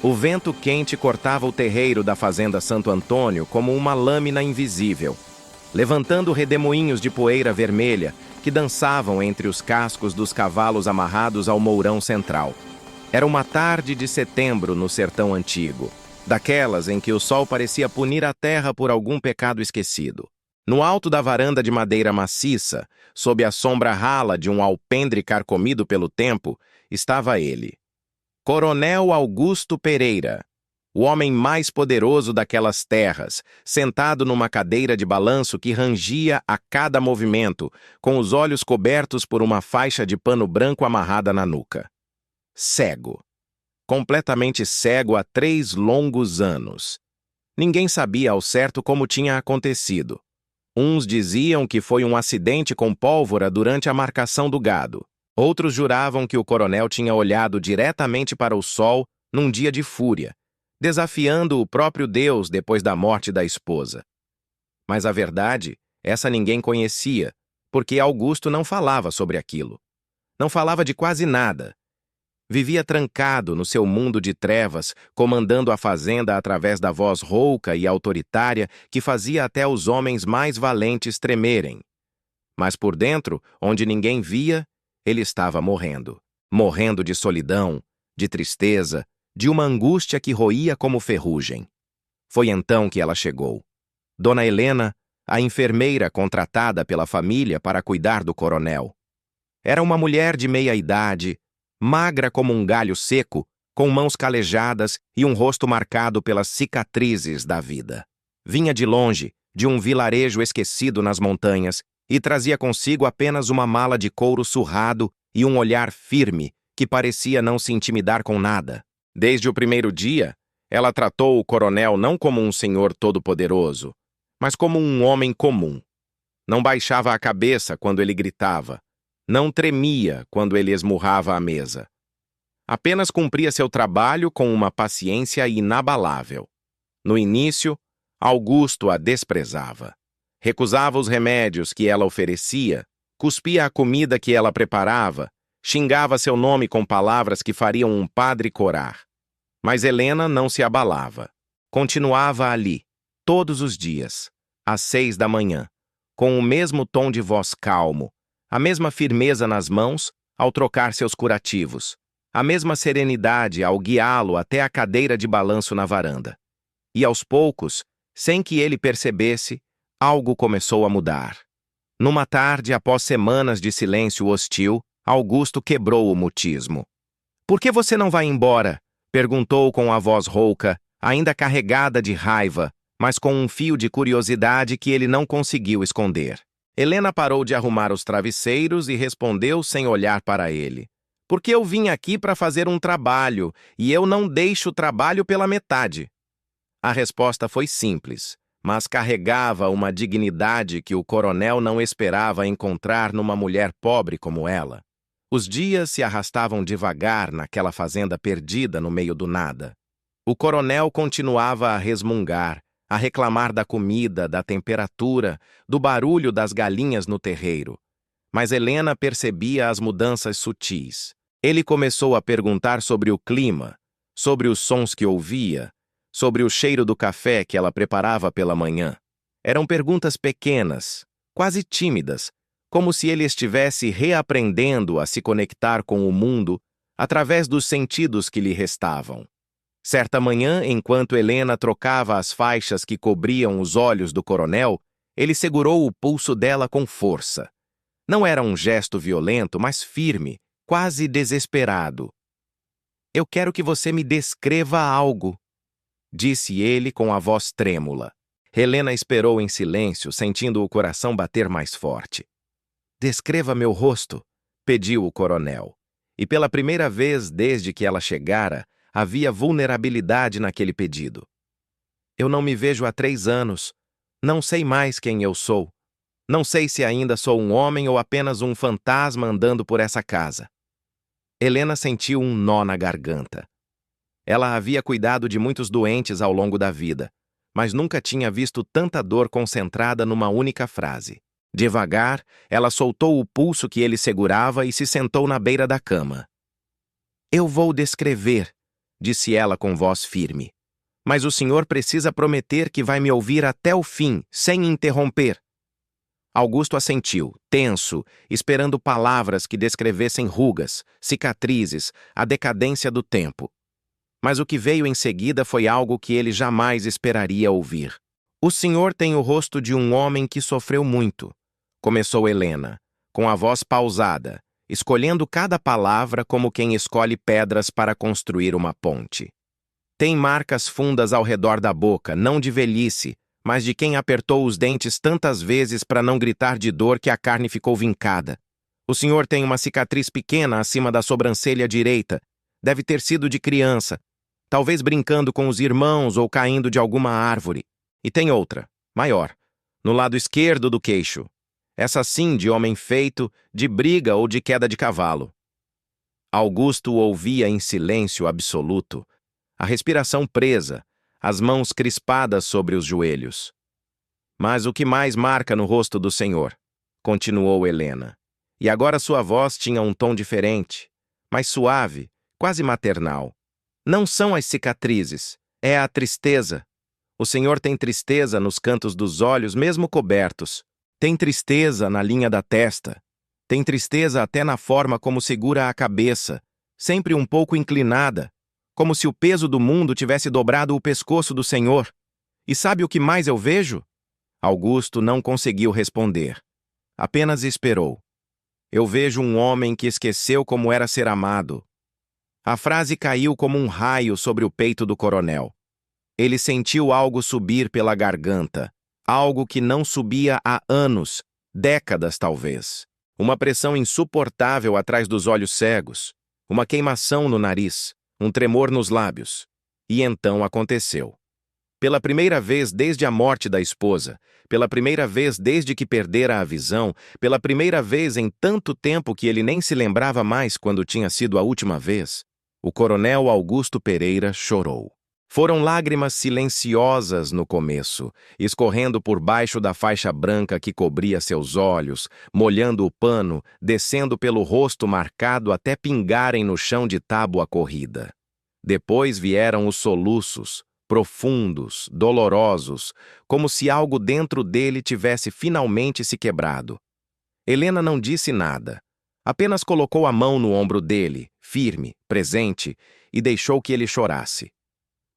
O vento quente cortava o terreiro da fazenda Santo Antônio como uma lâmina invisível, levantando redemoinhos de poeira vermelha que dançavam entre os cascos dos cavalos amarrados ao mourão central. Era uma tarde de setembro no sertão antigo, daquelas em que o sol parecia punir a terra por algum pecado esquecido. No alto da varanda de madeira maciça, sob a sombra rala de um alpendre carcomido pelo tempo, estava ele, Coronel Augusto Pereira, o homem mais poderoso daquelas terras, sentado numa cadeira de balanço que rangia a cada movimento, com os olhos cobertos por uma faixa de pano branco amarrada na nuca. Cego. Completamente cego há 3 longos anos. Ninguém sabia ao certo como tinha acontecido. Uns diziam que foi um acidente com pólvora durante a marcação do gado. Outros juravam que o coronel tinha olhado diretamente para o sol num dia de fúria, desafiando o próprio Deus depois da morte da esposa. Mas a verdade, essa ninguém conhecia, porque Augusto não falava sobre aquilo. Não falava de quase nada. Vivia trancado no seu mundo de trevas, comandando a fazenda através da voz rouca e autoritária que fazia até os homens mais valentes tremerem. Mas por dentro, onde ninguém via, ele estava morrendo. Morrendo de solidão, de tristeza, de uma angústia que roía como ferrugem. Foi então que ela chegou. Dona Helena, a enfermeira contratada pela família para cuidar do coronel. Era uma mulher de meia idade, magra como um galho seco, com mãos calejadas e um rosto marcado pelas cicatrizes da vida. Vinha de longe, de um vilarejo esquecido nas montanhas, e trazia consigo apenas uma mala de couro surrado e um olhar firme que parecia não se intimidar com nada. Desde o primeiro dia, ela tratou o coronel não como um senhor todo-poderoso, mas como um homem comum. Não baixava a cabeça quando ele gritava, não tremia quando ele esmurrava a mesa. Apenas cumpria seu trabalho com uma paciência inabalável. No início, Augusto a desprezava. Recusava os remédios que ela oferecia, cuspia a comida que ela preparava, xingava seu nome com palavras que fariam um padre corar. Mas Helena não se abalava. Continuava ali, todos os dias, às 6 da manhã, com o mesmo tom de voz calmo, a mesma firmeza nas mãos ao trocar seus curativos, a mesma serenidade ao guiá-lo até a cadeira de balanço na varanda. E aos poucos, sem que ele percebesse, algo começou a mudar. Numa tarde, após semanas de silêncio hostil, Augusto quebrou o mutismo. "Por que você não vai embora?" perguntou com a voz rouca, ainda carregada de raiva, mas com um fio de curiosidade que ele não conseguiu esconder. Helena parou de arrumar os travesseiros e respondeu sem olhar para ele. "Porque eu vim aqui para fazer um trabalho, e eu não deixo o trabalho pela metade." A resposta foi simples, mas carregava uma dignidade que o coronel não esperava encontrar numa mulher pobre como ela. Os dias se arrastavam devagar naquela fazenda perdida no meio do nada. O coronel continuava a resmungar, a reclamar da comida, da temperatura, do barulho das galinhas no terreiro. Mas Helena percebia as mudanças sutis. Ele começou a perguntar sobre o clima, sobre os sons que ouvia, sobre o cheiro do café que ela preparava pela manhã. Eram perguntas pequenas, quase tímidas, como se ele estivesse reaprendendo a se conectar com o mundo através dos sentidos que lhe restavam. Certa manhã, enquanto Helena trocava as faixas que cobriam os olhos do coronel, ele segurou o pulso dela com força. Não era um gesto violento, mas firme, quase desesperado. "Eu quero que você me descreva algo", disse ele com a voz trêmula. Helena esperou em silêncio, sentindo o coração bater mais forte. "Descreva meu rosto", pediu o coronel. E pela primeira vez desde que ela chegara, havia vulnerabilidade naquele pedido. "Eu não me vejo há 3 anos. Não sei mais quem eu sou. Não sei se ainda sou um homem ou apenas um fantasma andando por essa casa." Helena sentiu um nó na garganta. Ela havia cuidado de muitos doentes ao longo da vida, mas nunca tinha visto tanta dor concentrada numa única frase. Devagar, ela soltou o pulso que ele segurava e se sentou na beira da cama. "Eu vou descrever", disse ela com voz firme. Mas o senhor precisa prometer que vai me ouvir até o fim, sem interromper. Augusto assentiu, tenso, esperando palavras que descrevessem rugas, cicatrizes, a decadência do tempo. Mas o que veio em seguida foi algo que ele jamais esperaria ouvir. O senhor tem o rosto de um homem que sofreu muito, começou Helena, com a voz pausada, escolhendo cada palavra como quem escolhe pedras para construir uma ponte. Tem marcas fundas ao redor da boca, não de velhice, mas de quem apertou os dentes tantas vezes para não gritar de dor que a carne ficou vincada. O senhor tem uma cicatriz pequena acima da sobrancelha direita. Deve ter sido de criança, talvez brincando com os irmãos ou caindo de alguma árvore. E tem outra, maior, no lado esquerdo do queixo. Essa sim de homem feito, de briga ou de queda de cavalo. Augusto ouvia em silêncio absoluto, a respiração presa, as mãos crispadas sobre os joelhos. Mas o que mais marca no rosto do senhor? Continuou Helena. E agora sua voz tinha um tom diferente, mais suave, quase maternal. Não são as cicatrizes, é a tristeza. O senhor tem tristeza nos cantos dos olhos, mesmo cobertos. Tem tristeza na linha da testa. Tem tristeza até na forma como segura a cabeça, sempre um pouco inclinada, como se o peso do mundo tivesse dobrado o pescoço do senhor. E sabe o que mais eu vejo? Augusto não conseguiu responder. Apenas esperou. Eu vejo um homem que esqueceu como era ser amado. A frase caiu como um raio sobre o peito do coronel. Ele sentiu algo subir pela garganta, algo que não subia há anos, décadas talvez. Uma pressão insuportável atrás dos olhos cegos, uma queimação no nariz, um tremor nos lábios. E então aconteceu. Pela primeira vez desde a morte da esposa, pela primeira vez desde que perdera a visão, pela primeira vez em tanto tempo que ele nem se lembrava mais quando tinha sido a última vez, o coronel Augusto Pereira chorou. Foram lágrimas silenciosas no começo, escorrendo por baixo da faixa branca que cobria seus olhos, molhando o pano, descendo pelo rosto marcado até pingarem no chão de tábua corrida. Depois vieram os soluços, profundos, dolorosos, como se algo dentro dele tivesse finalmente se quebrado. Helena não disse nada, apenas colocou a mão no ombro dele, firme, presente, e deixou que ele chorasse.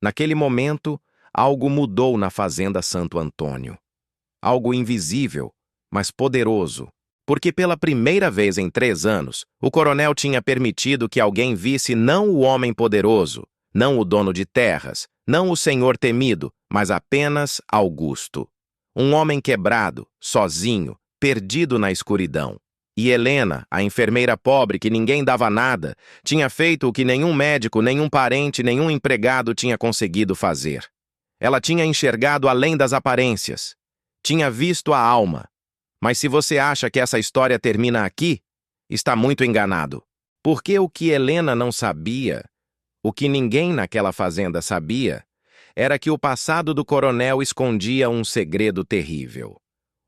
Naquele momento, algo mudou na fazenda Santo Antônio. Algo invisível, mas poderoso, porque pela primeira vez em 3 anos, o coronel tinha permitido que alguém visse não o homem poderoso, não o dono de terras, não o senhor temido, mas apenas Augusto. Um homem quebrado, sozinho, perdido na escuridão. E Helena, a enfermeira pobre que ninguém dava nada, tinha feito o que nenhum médico, nenhum parente, nenhum empregado tinha conseguido fazer. Ela tinha enxergado além das aparências. Tinha visto a alma. Mas se você acha que essa história termina aqui, está muito enganado. Porque o que Helena não sabia, o que ninguém naquela fazenda sabia, era que o passado do coronel escondia um segredo terrível.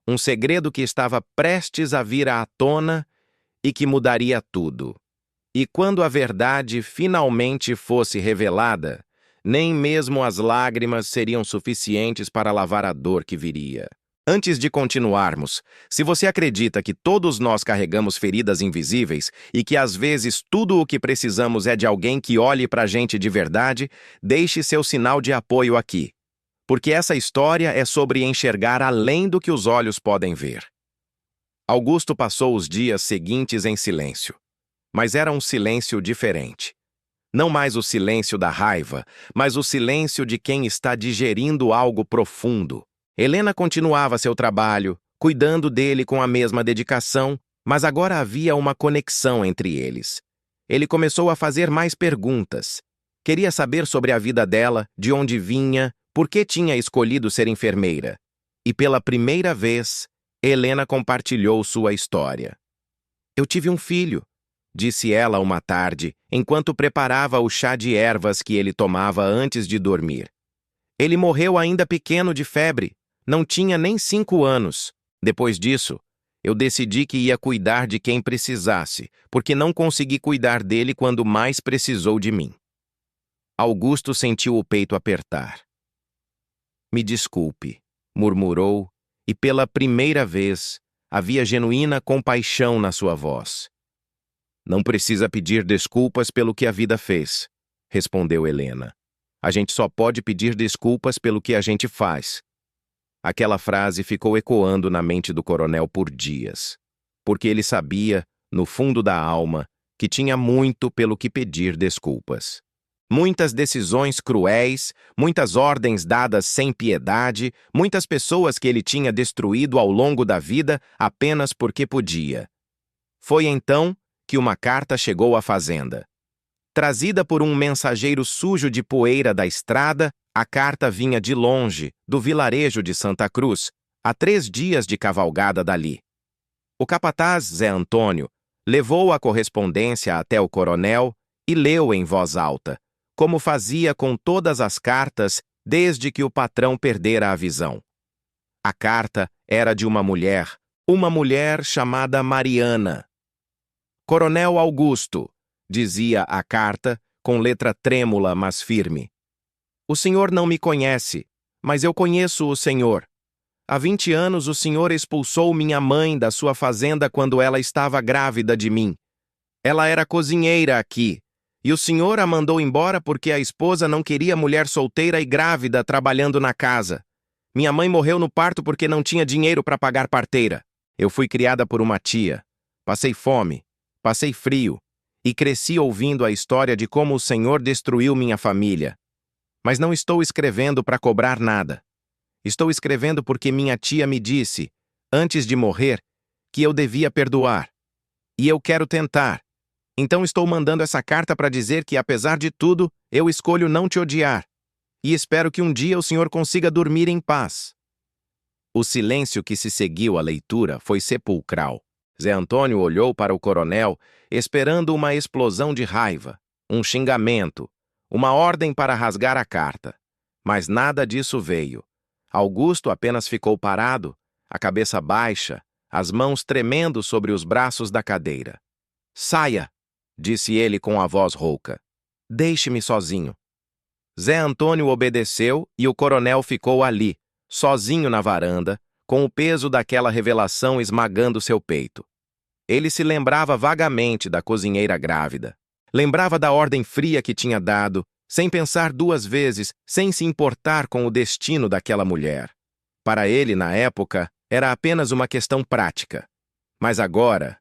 Um segredo que estava prestes a vir à tona e que mudaria tudo. E quando a verdade finalmente fosse revelada, nem mesmo as lágrimas seriam suficientes para lavar a dor que viria. Antes de continuarmos, se você acredita que todos nós carregamos feridas invisíveis e que às vezes tudo o que precisamos é de alguém que olhe pra gente de verdade, deixe seu sinal de apoio aqui. Porque essa história é sobre enxergar além do que os olhos podem ver. Augusto passou os dias seguintes em silêncio. Mas era um silêncio diferente. Não mais o silêncio da raiva, mas o silêncio de quem está digerindo algo profundo. Helena continuava seu trabalho, cuidando dele com a mesma dedicação, mas agora havia uma conexão entre eles. Ele começou a fazer mais perguntas. Queria saber sobre a vida dela, de onde vinha, por que tinha escolhido ser enfermeira? E pela primeira vez, Helena compartilhou sua história. Eu tive um filho, disse ela uma tarde, enquanto preparava o chá de ervas que ele tomava antes de dormir. Ele morreu ainda pequeno de febre, não tinha nem 5 anos. Depois disso, eu decidi que ia cuidar de quem precisasse, porque não consegui cuidar dele quando mais precisou de mim. Augusto sentiu o peito apertar. Me desculpe, murmurou, e pela primeira vez havia genuína compaixão na sua voz. Não precisa pedir desculpas pelo que a vida fez, respondeu Helena. A gente só pode pedir desculpas pelo que a gente faz. Aquela frase ficou ecoando na mente do coronel por dias, porque ele sabia, no fundo da alma, que tinha muito pelo que pedir desculpas. Muitas decisões cruéis, muitas ordens dadas sem piedade, muitas pessoas que ele tinha destruído ao longo da vida apenas porque podia. Foi então que uma carta chegou à fazenda. Trazida por um mensageiro sujo de poeira da estrada, a carta vinha de longe, do vilarejo de Santa Cruz, a 3 dias de cavalgada dali. O capataz Zé Antônio levou a correspondência até o coronel e leu em voz alta, como fazia com todas as cartas desde que o patrão perdera a visão. A carta era de uma mulher chamada Mariana. Coronel Augusto, dizia a carta, com letra trêmula, mas firme. O senhor não me conhece, mas eu conheço o senhor. Há 20 anos o senhor expulsou minha mãe da sua fazenda quando ela estava grávida de mim. Ela era cozinheira aqui, e o senhor a mandou embora porque a esposa não queria mulher solteira e grávida trabalhando na casa. Minha mãe morreu no parto porque não tinha dinheiro para pagar parteira. Eu fui criada por uma tia. Passei fome, passei frio, e cresci ouvindo a história de como o senhor destruiu minha família. Mas não estou escrevendo para cobrar nada. Estou escrevendo porque minha tia me disse, antes de morrer, que eu devia perdoar. E eu quero tentar. Então estou mandando essa carta para dizer que, apesar de tudo, eu escolho não te odiar. E espero que um dia o senhor consiga dormir em paz. O silêncio que se seguiu à leitura foi sepulcral. Zé Antônio olhou para o coronel, esperando uma explosão de raiva, um xingamento, uma ordem para rasgar a carta. Mas nada disso veio. Augusto apenas ficou parado, a cabeça baixa, as mãos tremendo sobre os braços da cadeira. Saia, disse ele com a voz rouca. Deixe-me sozinho. Zé Antônio obedeceu e o coronel ficou ali, sozinho na varanda, com o peso daquela revelação esmagando seu peito. Ele se lembrava vagamente da cozinheira grávida. Lembrava da ordem fria que tinha dado, sem pensar 2 vezes, sem se importar com o destino daquela mulher. Para ele, na época, era apenas uma questão prática. Mas agora,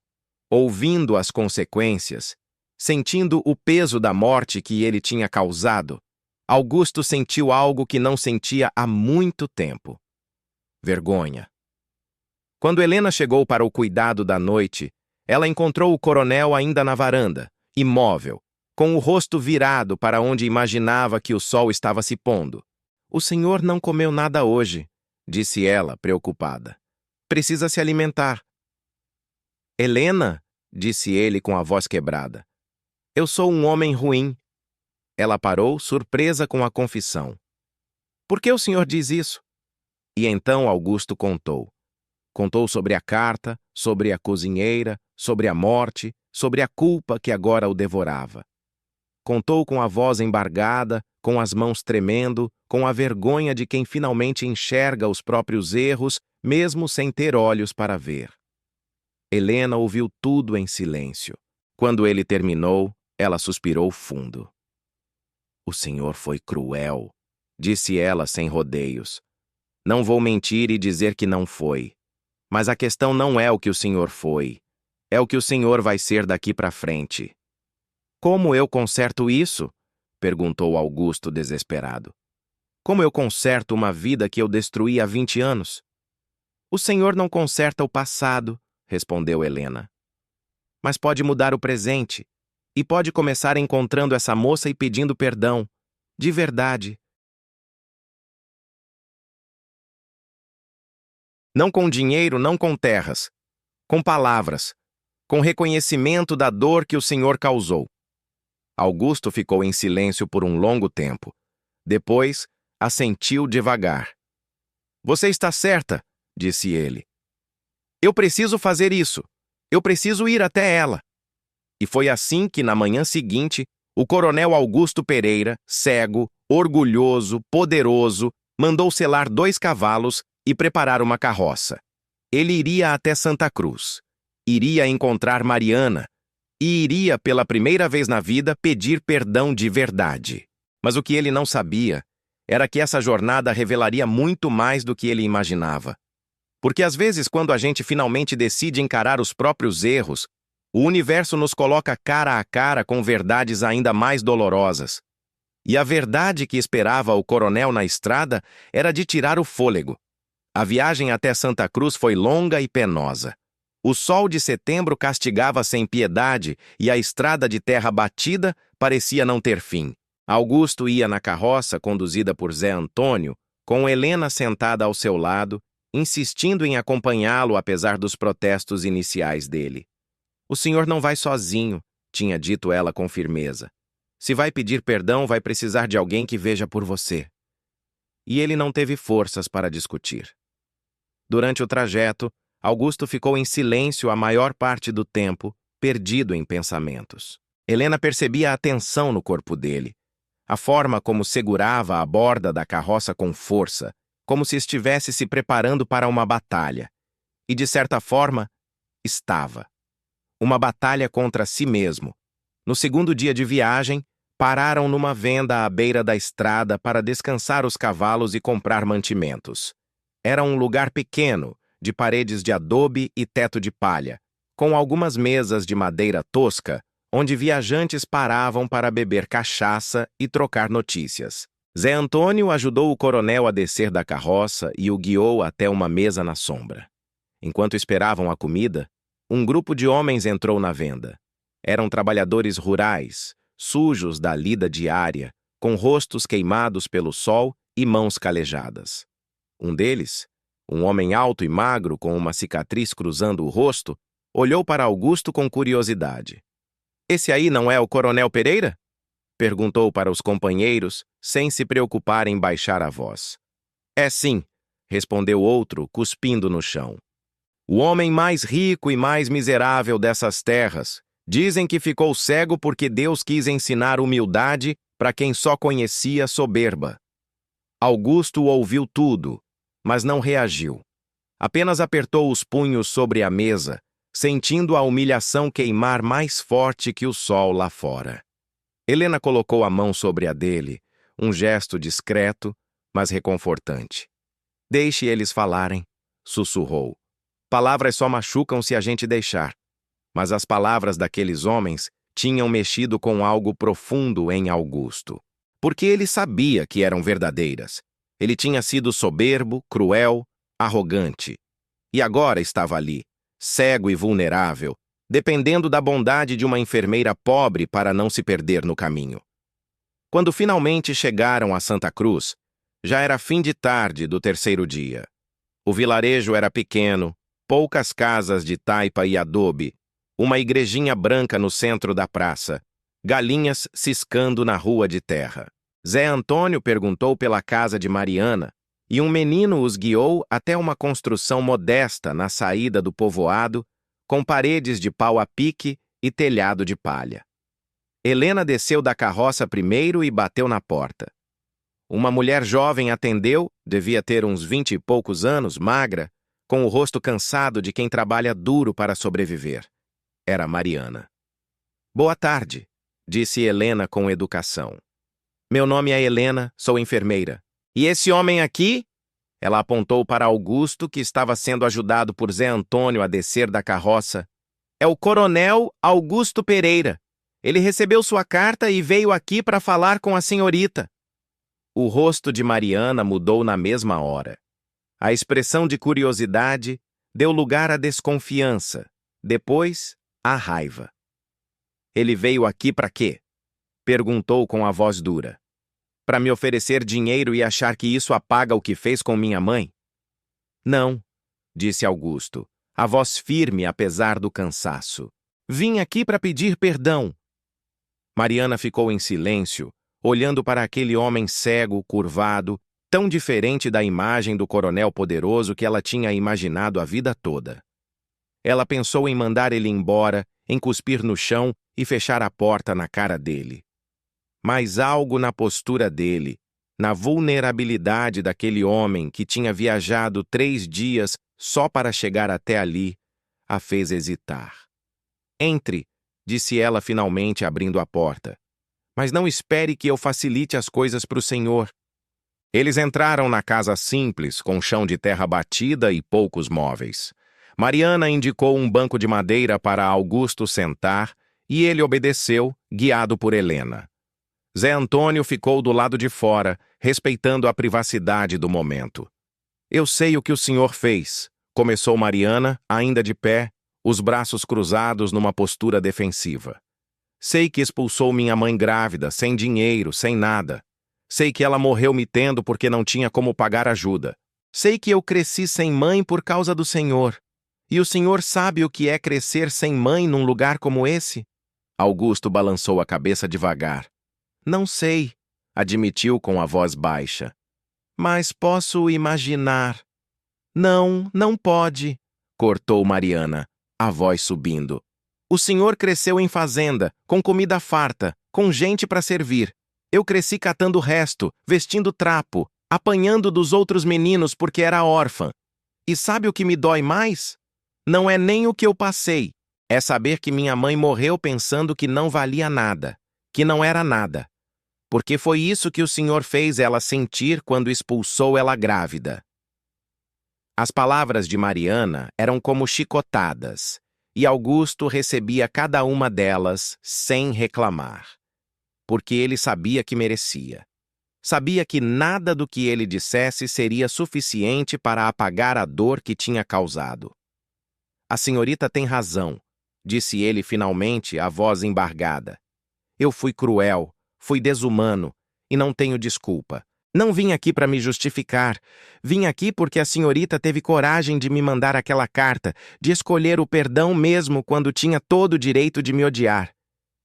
ouvindo as consequências, sentindo o peso da morte que ele tinha causado, Augusto sentiu algo que não sentia há muito tempo. Vergonha. Quando Helena chegou para o cuidado da noite, ela encontrou o coronel ainda na varanda, imóvel, com o rosto virado para onde imaginava que o sol estava se pondo. O senhor não comeu nada hoje, disse ela, preocupada. Precisa se alimentar. Helena, disse ele com a voz quebrada. Eu sou um homem ruim. Ela parou, surpresa com a confissão. Por que o senhor diz isso? E então Augusto contou. Contou sobre a carta, sobre a cozinheira, sobre a morte, sobre a culpa que agora o devorava. Contou com a voz embargada, com as mãos tremendo, com a vergonha de quem finalmente enxerga os próprios erros, mesmo sem ter olhos para ver. Helena ouviu tudo em silêncio. Quando ele terminou, ela suspirou fundo. O senhor foi cruel, disse ela sem rodeios. Não vou mentir e dizer que não foi. Mas a questão não é o que o senhor foi. É o que o senhor vai ser daqui para frente. Como eu conserto isso? Perguntou Augusto desesperado. Como eu conserto uma vida que eu destruí há 20 anos? O senhor não conserta o passado, respondeu Helena. Mas pode mudar o presente. E pode começar encontrando essa moça e pedindo perdão. De verdade. Não com dinheiro, não com terras. Com palavras. Com reconhecimento da dor que o senhor causou. Augusto ficou em silêncio por um longo tempo. Depois, assentiu devagar. Você está certa, disse ele. Eu preciso fazer isso. Eu preciso ir até ela. E foi assim que, na manhã seguinte, O coronel Augusto Pereira, cego, orgulhoso, poderoso, mandou selar 2 cavalos e preparar uma carroça. Ele iria até Santa Cruz. Iria encontrar Mariana e iria, pela primeira vez na vida, pedir perdão de verdade. Mas o que ele não sabia era que essa jornada revelaria muito mais do que ele imaginava. Porque às vezes, quando a gente finalmente decide encarar os próprios erros, o universo nos coloca cara a cara com verdades ainda mais dolorosas. E a verdade que esperava o coronel na estrada era de tirar o fôlego. A viagem até Santa Cruz foi longa e penosa. O sol de setembro castigava sem piedade e a estrada de terra batida parecia não ter fim. Augusto ia na carroça conduzida por Zé Antônio, com Helena sentada ao seu lado, insistindo em acompanhá-lo apesar dos protestos iniciais dele. "O senhor não vai sozinho", tinha dito ela com firmeza. "Se vai pedir perdão, vai precisar de alguém que veja por você." E ele não teve forças para discutir. Durante o trajeto, Augusto ficou em silêncio a maior parte do tempo, perdido em pensamentos. Helena percebia a tensão no corpo dele, a forma como segurava a borda da carroça com força, como se estivesse se preparando para uma batalha. E, de certa forma, estava. Uma batalha contra si mesmo. No segundo dia de viagem, pararam numa venda à beira da estrada para descansar os cavalos e comprar mantimentos. Era um lugar pequeno, de paredes de adobe e teto de palha, com algumas mesas de madeira tosca, onde viajantes paravam para beber cachaça e trocar notícias. Zé Antônio ajudou o coronel a descer da carroça e o guiou até uma mesa na sombra. Enquanto esperavam a comida, um grupo de homens entrou na venda. Eram trabalhadores rurais, sujos da lida diária, com rostos queimados pelo sol e mãos calejadas. Um deles, um homem alto e magro com uma cicatriz cruzando o rosto, olhou para Augusto com curiosidade. "Esse aí não é o coronel Pereira?" perguntou para os companheiros, sem se preocupar em baixar a voz. "É sim", respondeu outro, cuspindo no chão. "O homem mais rico e mais miserável dessas terras. Dizem que ficou cego porque Deus quis ensinar humildade para quem só conhecia soberba." Augusto ouviu tudo, mas não reagiu. Apenas apertou os punhos sobre a mesa, sentindo a humilhação queimar mais forte que o sol lá fora. Helena colocou a mão sobre a dele, um gesto discreto, mas reconfortante. "Deixe eles falarem", sussurrou. "Palavras só machucam se a gente deixar." Mas as palavras daqueles homens tinham mexido com algo profundo em Augusto. Porque ele sabia que eram verdadeiras. Ele tinha sido soberbo, cruel, arrogante. E agora estava ali, cego e vulnerável, dependendo da bondade de uma enfermeira pobre para não se perder no caminho. Quando finalmente chegaram a Santa Cruz, já era fim de tarde do terceiro dia. O vilarejo era pequeno, poucas casas de taipa e adobe, uma igrejinha branca no centro da praça, galinhas ciscando na rua de terra. Zé Antônio perguntou pela casa de Mariana, e um menino os guiou até uma construção modesta na saída do povoado, com paredes de pau a pique e telhado de palha. Helena desceu da carroça primeiro e bateu na porta. Uma mulher jovem atendeu, devia ter uns 20 e poucos anos, magra, com o rosto cansado de quem trabalha duro para sobreviver. Era Mariana. "Boa tarde", disse Helena com educação. "Meu nome é Helena, sou enfermeira. E esse homem aqui?" Ela apontou para Augusto, que estava sendo ajudado por Zé Antônio a descer da carroça. "É o coronel Augusto Pereira. Ele recebeu sua carta e veio aqui para falar com a senhorita." O rosto de Mariana mudou na mesma hora. A expressão de curiosidade deu lugar à desconfiança, depois à raiva. "Ele veio aqui para quê?" perguntou com a voz dura. "Para me oferecer dinheiro e achar que isso apaga o que fez com minha mãe?" "Não", disse Augusto, a voz firme apesar do cansaço. "Vim aqui para pedir perdão." Mariana ficou em silêncio, olhando para aquele homem cego, curvado, tão diferente da imagem do coronel poderoso que ela tinha imaginado a vida toda. Ela pensou em mandar ele embora, em cuspir no chão e fechar a porta na cara dele. mas algo na postura dele, na vulnerabilidade daquele homem que tinha viajado 3 dias só para chegar até ali, a fez hesitar. Entre, disse ela finalmente abrindo a porta. Mas não espere que eu facilite as coisas para o senhor. Eles entraram na casa simples, com chão de terra batida e poucos móveis. Mariana indicou um banco de madeira para Augusto sentar e ele obedeceu, guiado por Helena. Zé Antônio ficou do lado de fora, respeitando a privacidade do momento. Eu sei o que o senhor fez, começou Mariana, ainda de pé, os braços cruzados numa postura defensiva. Sei que expulsou minha mãe grávida, sem dinheiro, sem nada. Sei que ela morreu me tendo porque não tinha como pagar ajuda. Sei que eu cresci sem mãe por causa do senhor. E o senhor sabe o que é crescer sem mãe num lugar como esse? Augusto balançou a cabeça devagar. Não sei, admitiu com a voz baixa. Mas posso imaginar. Não, não pode, cortou Mariana, a voz subindo. O senhor cresceu em fazenda, com comida farta, com gente para servir. Eu cresci catando resto, vestindo trapo, apanhando dos outros meninos porque era órfã. E sabe o que me dói mais? Não é nem o que eu passei. É saber que minha mãe morreu pensando que não valia nada, que não era nada. Porque foi isso que o senhor fez ela sentir quando expulsou ela grávida. As palavras de Mariana eram como chicotadas, e Augusto recebia cada uma delas sem reclamar. Porque ele sabia que merecia. Sabia que nada do que ele dissesse seria suficiente para apagar a dor que tinha causado. A senhorita tem razão, disse ele finalmente, a voz embargada. Eu fui cruel, fui desumano, e não tenho desculpa. Não vim aqui para me justificar. Vim aqui porque a senhorita teve coragem de me mandar aquela carta, de escolher o perdão mesmo quando tinha todo o direito de me odiar.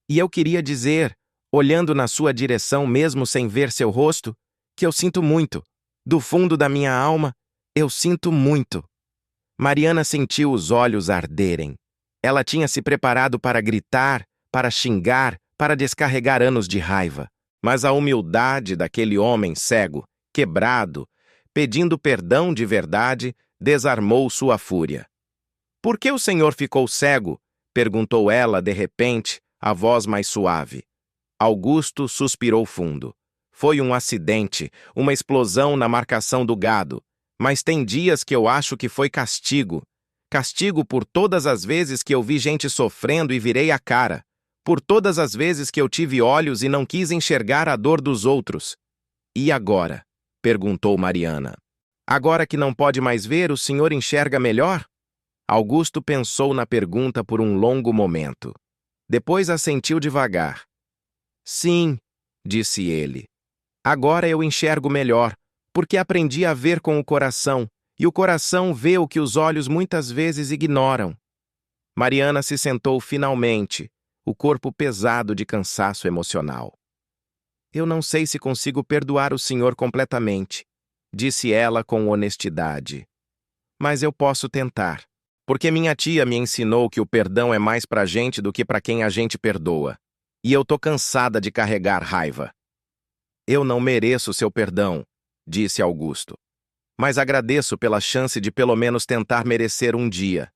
E eu queria dizer, olhando na sua direção mesmo sem ver seu rosto, que eu sinto muito. Do fundo da minha alma, eu sinto muito. Mariana sentiu os olhos arderem. Ela tinha se preparado para gritar, para xingar, para descarregar anos de raiva. Mas a humildade daquele homem cego, quebrado, pedindo perdão de verdade, desarmou sua fúria. Por que o senhor ficou cego? Perguntou ela de repente, a voz mais suave. Augusto suspirou fundo. Foi um acidente, uma explosão na marcação do gado. Mas tem dias que eu acho que foi castigo. Castigo por todas as vezes que eu vi gente sofrendo e virei a cara. Por todas as vezes que eu tive olhos e não quis enxergar a dor dos outros. E agora? Perguntou Mariana. Agora que não pode mais ver, o senhor enxerga melhor? Augusto pensou na pergunta por um longo momento. Depois assentiu devagar. Sim, disse ele. Agora eu enxergo melhor, porque aprendi a ver com o coração, e o coração vê o que os olhos muitas vezes ignoram. Mariana se sentou finalmente, o corpo pesado de cansaço emocional. Eu não sei se consigo perdoar o senhor completamente, disse ela com honestidade. Mas eu posso tentar, porque minha tia me ensinou que o perdão é mais pra gente do que pra quem a gente perdoa. E eu tô cansada de carregar raiva. Eu não mereço seu perdão, disse Augusto. Mas agradeço pela chance de pelo menos tentar merecer um dia.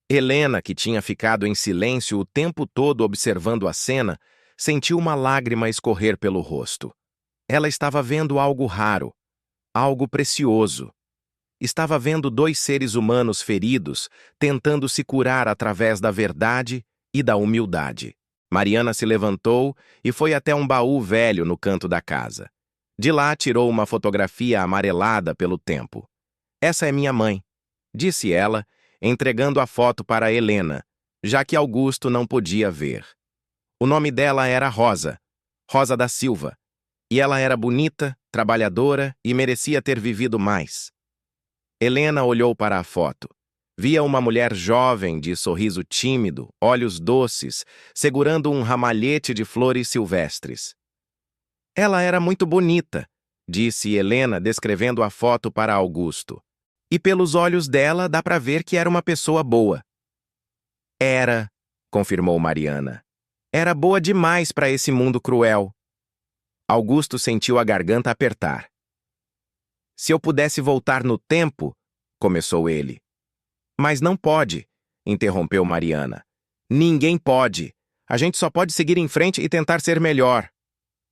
Helena, que tinha ficado em silêncio o tempo todo observando a cena, sentiu uma lágrima escorrer pelo rosto. Ela estava vendo algo raro, algo precioso. Estava vendo 2 seres humanos feridos, tentando se curar através da verdade e da humildade. Mariana se levantou e foi até um baú velho no canto da casa. De lá tirou uma fotografia amarelada pelo tempo. Essa é minha mãe, disse ela, entregando a foto para Helena, já que Augusto não podia ver. O nome dela era Rosa, Rosa da Silva, e ela era bonita, trabalhadora e merecia ter vivido mais. Helena olhou para a foto. Via uma mulher jovem, de sorriso tímido, olhos doces, segurando um ramalhete de flores silvestres. Ela era muito bonita, disse Helena, descrevendo a foto para Augusto. E pelos olhos dela dá para ver que era uma pessoa boa. Era, confirmou Mariana. Era boa demais para esse mundo cruel. Augusto sentiu a garganta apertar. Se eu pudesse voltar no tempo, começou ele. Mas não pode, interrompeu Mariana. Ninguém pode. A gente só pode seguir em frente e tentar ser melhor.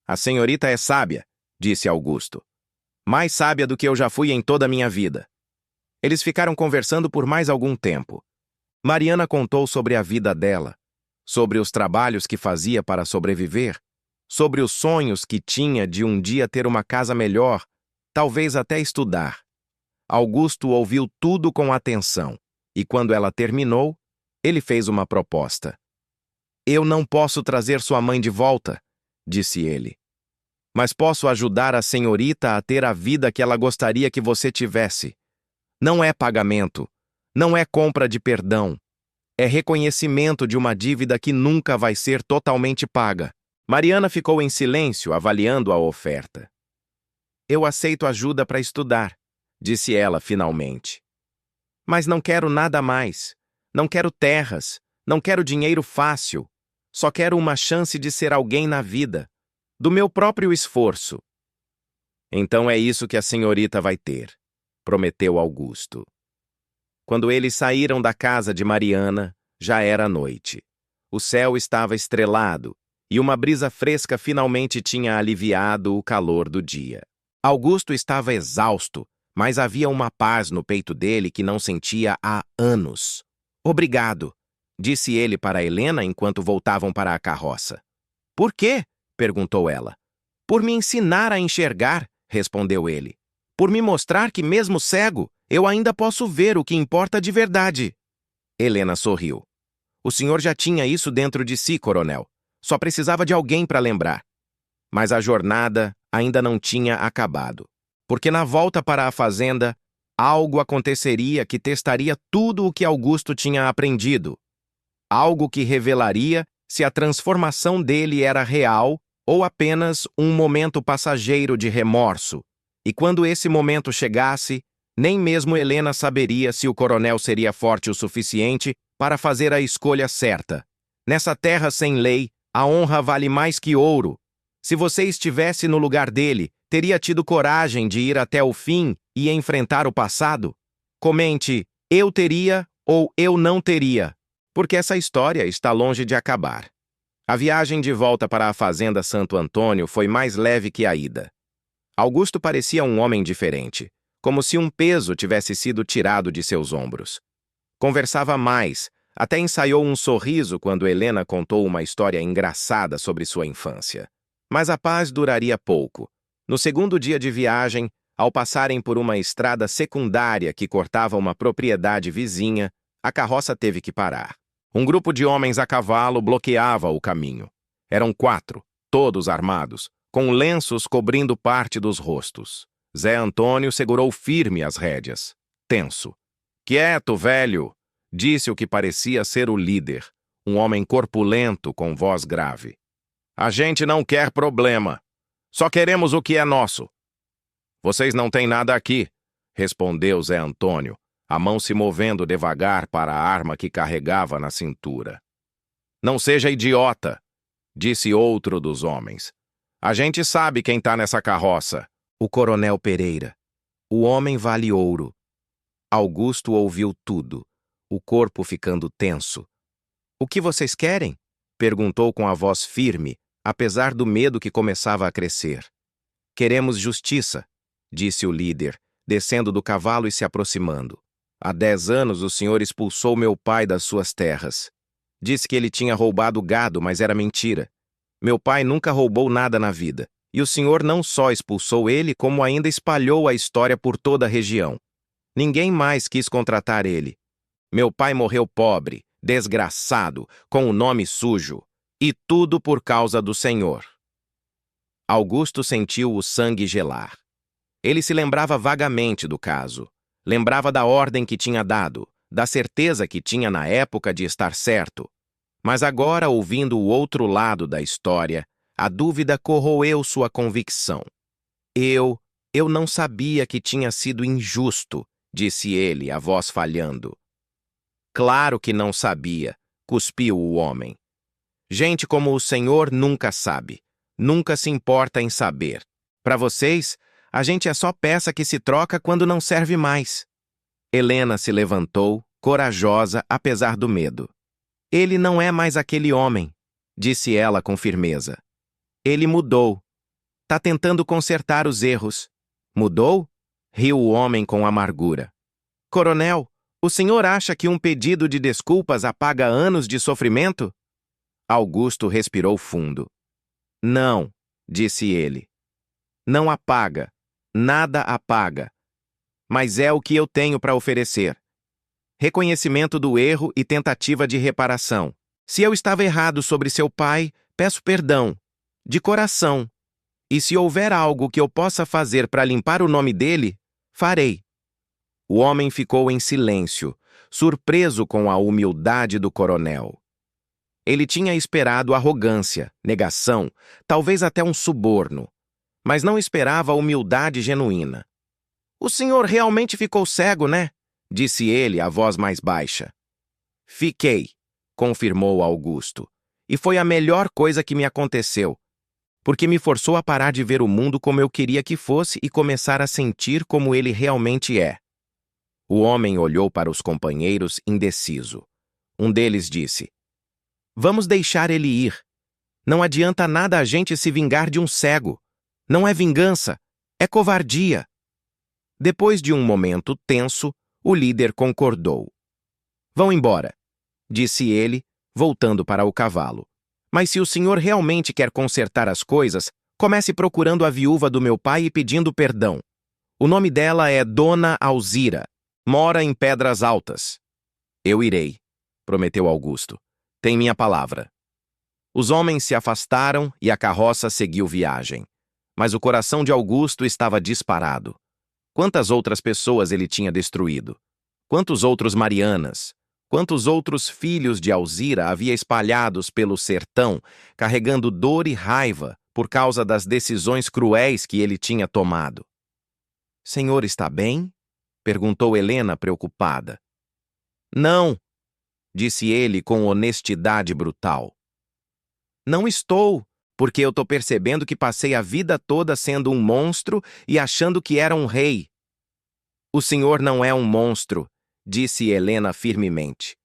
A senhorita é sábia, disse Augusto. Mais sábia do que eu já fui em toda a minha vida. Eles ficaram conversando por mais algum tempo. Mariana contou sobre a vida dela, sobre os trabalhos que fazia para sobreviver, sobre os sonhos que tinha de um dia ter uma casa melhor, talvez até estudar. Augusto ouviu tudo com atenção, e quando ela terminou, ele fez uma proposta. Eu não posso trazer sua mãe de volta, disse ele. Mas posso ajudar a senhorita a ter a vida que ela gostaria que você tivesse. Não é pagamento, não é compra de perdão. É reconhecimento de uma dívida que nunca vai ser totalmente paga. Mariana ficou em silêncio, avaliando a oferta. Eu aceito ajuda para estudar, disse ela finalmente. Mas não quero nada mais. Não quero terras, não quero dinheiro fácil. Só quero uma chance de ser alguém na vida, do meu próprio esforço. Então é isso que a senhorita vai ter, prometeu Augusto. Quando eles saíram da casa de Mariana, já era noite. O céu estava estrelado e uma brisa fresca finalmente tinha aliviado o calor do dia. Augusto estava exausto, mas havia uma paz no peito dele que não sentia há anos. Obrigado, disse ele para Helena enquanto voltavam para a carroça. Por quê? Perguntou ela. Por me ensinar a enxergar, respondeu ele. Por me mostrar que, mesmo cego, eu ainda posso ver o que importa de verdade. Helena sorriu. O senhor já tinha isso dentro de si, coronel. Só precisava de alguém para lembrar. Mas a jornada ainda não tinha acabado. Porque na volta para a fazenda, algo aconteceria que testaria tudo o que Augusto tinha aprendido. Algo que revelaria se a transformação dele era real ou apenas um momento passageiro de remorso. E quando esse momento chegasse, nem mesmo Helena saberia se o coronel seria forte o suficiente para fazer a escolha certa. Nessa terra sem lei, a honra vale mais que ouro. Se você estivesse no lugar dele, teria tido coragem de ir até o fim e enfrentar o passado? Comente, eu teria ou eu não teria, porque essa história está longe de acabar. A viagem de volta para a fazenda Santo Antônio foi mais leve que a ida. Augusto parecia um homem diferente, como se um peso tivesse sido tirado de seus ombros. Conversava mais, até ensaiou um sorriso quando Helena contou uma história engraçada sobre sua infância. Mas a paz duraria pouco. No segundo dia de viagem, ao passarem por uma estrada secundária que cortava uma propriedade vizinha, a carroça teve que parar. Um grupo de homens a cavalo bloqueava o caminho. Eram 4, todos armados, com lenços cobrindo parte dos rostos. Zé Antônio segurou firme as rédeas, tenso. Quieto, velho, disse o que parecia ser o líder, um homem corpulento com voz grave. A gente não quer problema. Só queremos o que é nosso. Vocês não têm nada aqui, respondeu Zé Antônio, a mão se movendo devagar para a arma que carregava na cintura. Não seja idiota, disse outro dos homens. A gente sabe quem tá nessa carroça. O coronel Pereira. O homem vale ouro. Augusto ouviu tudo, o corpo ficando tenso. O que vocês querem? Perguntou com a voz firme, apesar do medo que começava a crescer. Queremos justiça, disse o líder, descendo do cavalo e se aproximando. Há 10 anos o senhor expulsou meu pai das suas terras. Disse que ele tinha roubado gado, mas era mentira. Meu pai nunca roubou nada na vida, e o senhor não só expulsou ele, como ainda espalhou a história por toda a região. Ninguém mais quis contratar ele. Meu pai morreu pobre, desgraçado, com o nome sujo, e tudo por causa do senhor. Augusto sentiu o sangue gelar. Ele se lembrava vagamente do caso. Lembrava da ordem que tinha dado, da certeza que tinha na época de estar certo. Mas agora, ouvindo o outro lado da história, a dúvida corroeu sua convicção. Eu não sabia que tinha sido injusto, disse ele, a voz falhando. Claro que não sabia, cuspiu o homem. Gente como o senhor nunca sabe. nunca se importa em saber. Para vocês, a gente é só peça que se troca quando não serve mais. Helena se levantou, corajosa apesar do medo. Ele não é mais aquele homem, disse ela com firmeza. Ele mudou. Tá tentando consertar os erros. Mudou? Riu o homem com amargura. Coronel, o senhor acha que um pedido de desculpas apaga anos de sofrimento? Augusto respirou fundo. Não, disse ele. Não apaga. Nada apaga. Mas é o que eu tenho para oferecer. Reconhecimento do erro e tentativa de reparação. Se eu estava errado sobre seu pai, peço perdão. De coração. E se houver algo que eu possa fazer para limpar o nome dele, farei. O homem ficou em silêncio, surpreso com a humildade do coronel. Ele tinha esperado arrogância, negação, talvez até um suborno, mas não esperava humildade genuína. O senhor realmente ficou cego, né? Disse ele, a voz mais baixa. Fiquei, confirmou Augusto, e foi a melhor coisa que me aconteceu, porque me forçou a parar de ver o mundo como eu queria que fosse e começar a sentir como ele realmente é. O homem olhou para os companheiros indeciso. Um deles disse, vamos deixar ele ir. Não adianta nada a gente se vingar de um cego. Não é vingança, é covardia. Depois de um momento tenso, o líder concordou. Vão embora, disse ele, voltando para o cavalo. Mas se o senhor realmente quer consertar as coisas, comece procurando a viúva do meu pai e pedindo perdão. O nome dela é Dona Alzira. Mora em Pedras Altas. Eu irei, prometeu Augusto. Tem minha palavra. Os homens se afastaram e a carroça seguiu viagem. Mas o coração de Augusto estava disparado. Quantas outras pessoas ele tinha destruído? Quantos outros Marianas? Quantos outros filhos de Alzira havia espalhados pelo sertão, carregando dor e raiva por causa das decisões cruéis que ele tinha tomado? Senhor está bem? Perguntou Helena preocupada. Não, disse ele com honestidade brutal. Não estou, porque eu tô percebendo que passei a vida toda sendo um monstro e achando que era um rei. O senhor não é um monstro, disse Helena firmemente.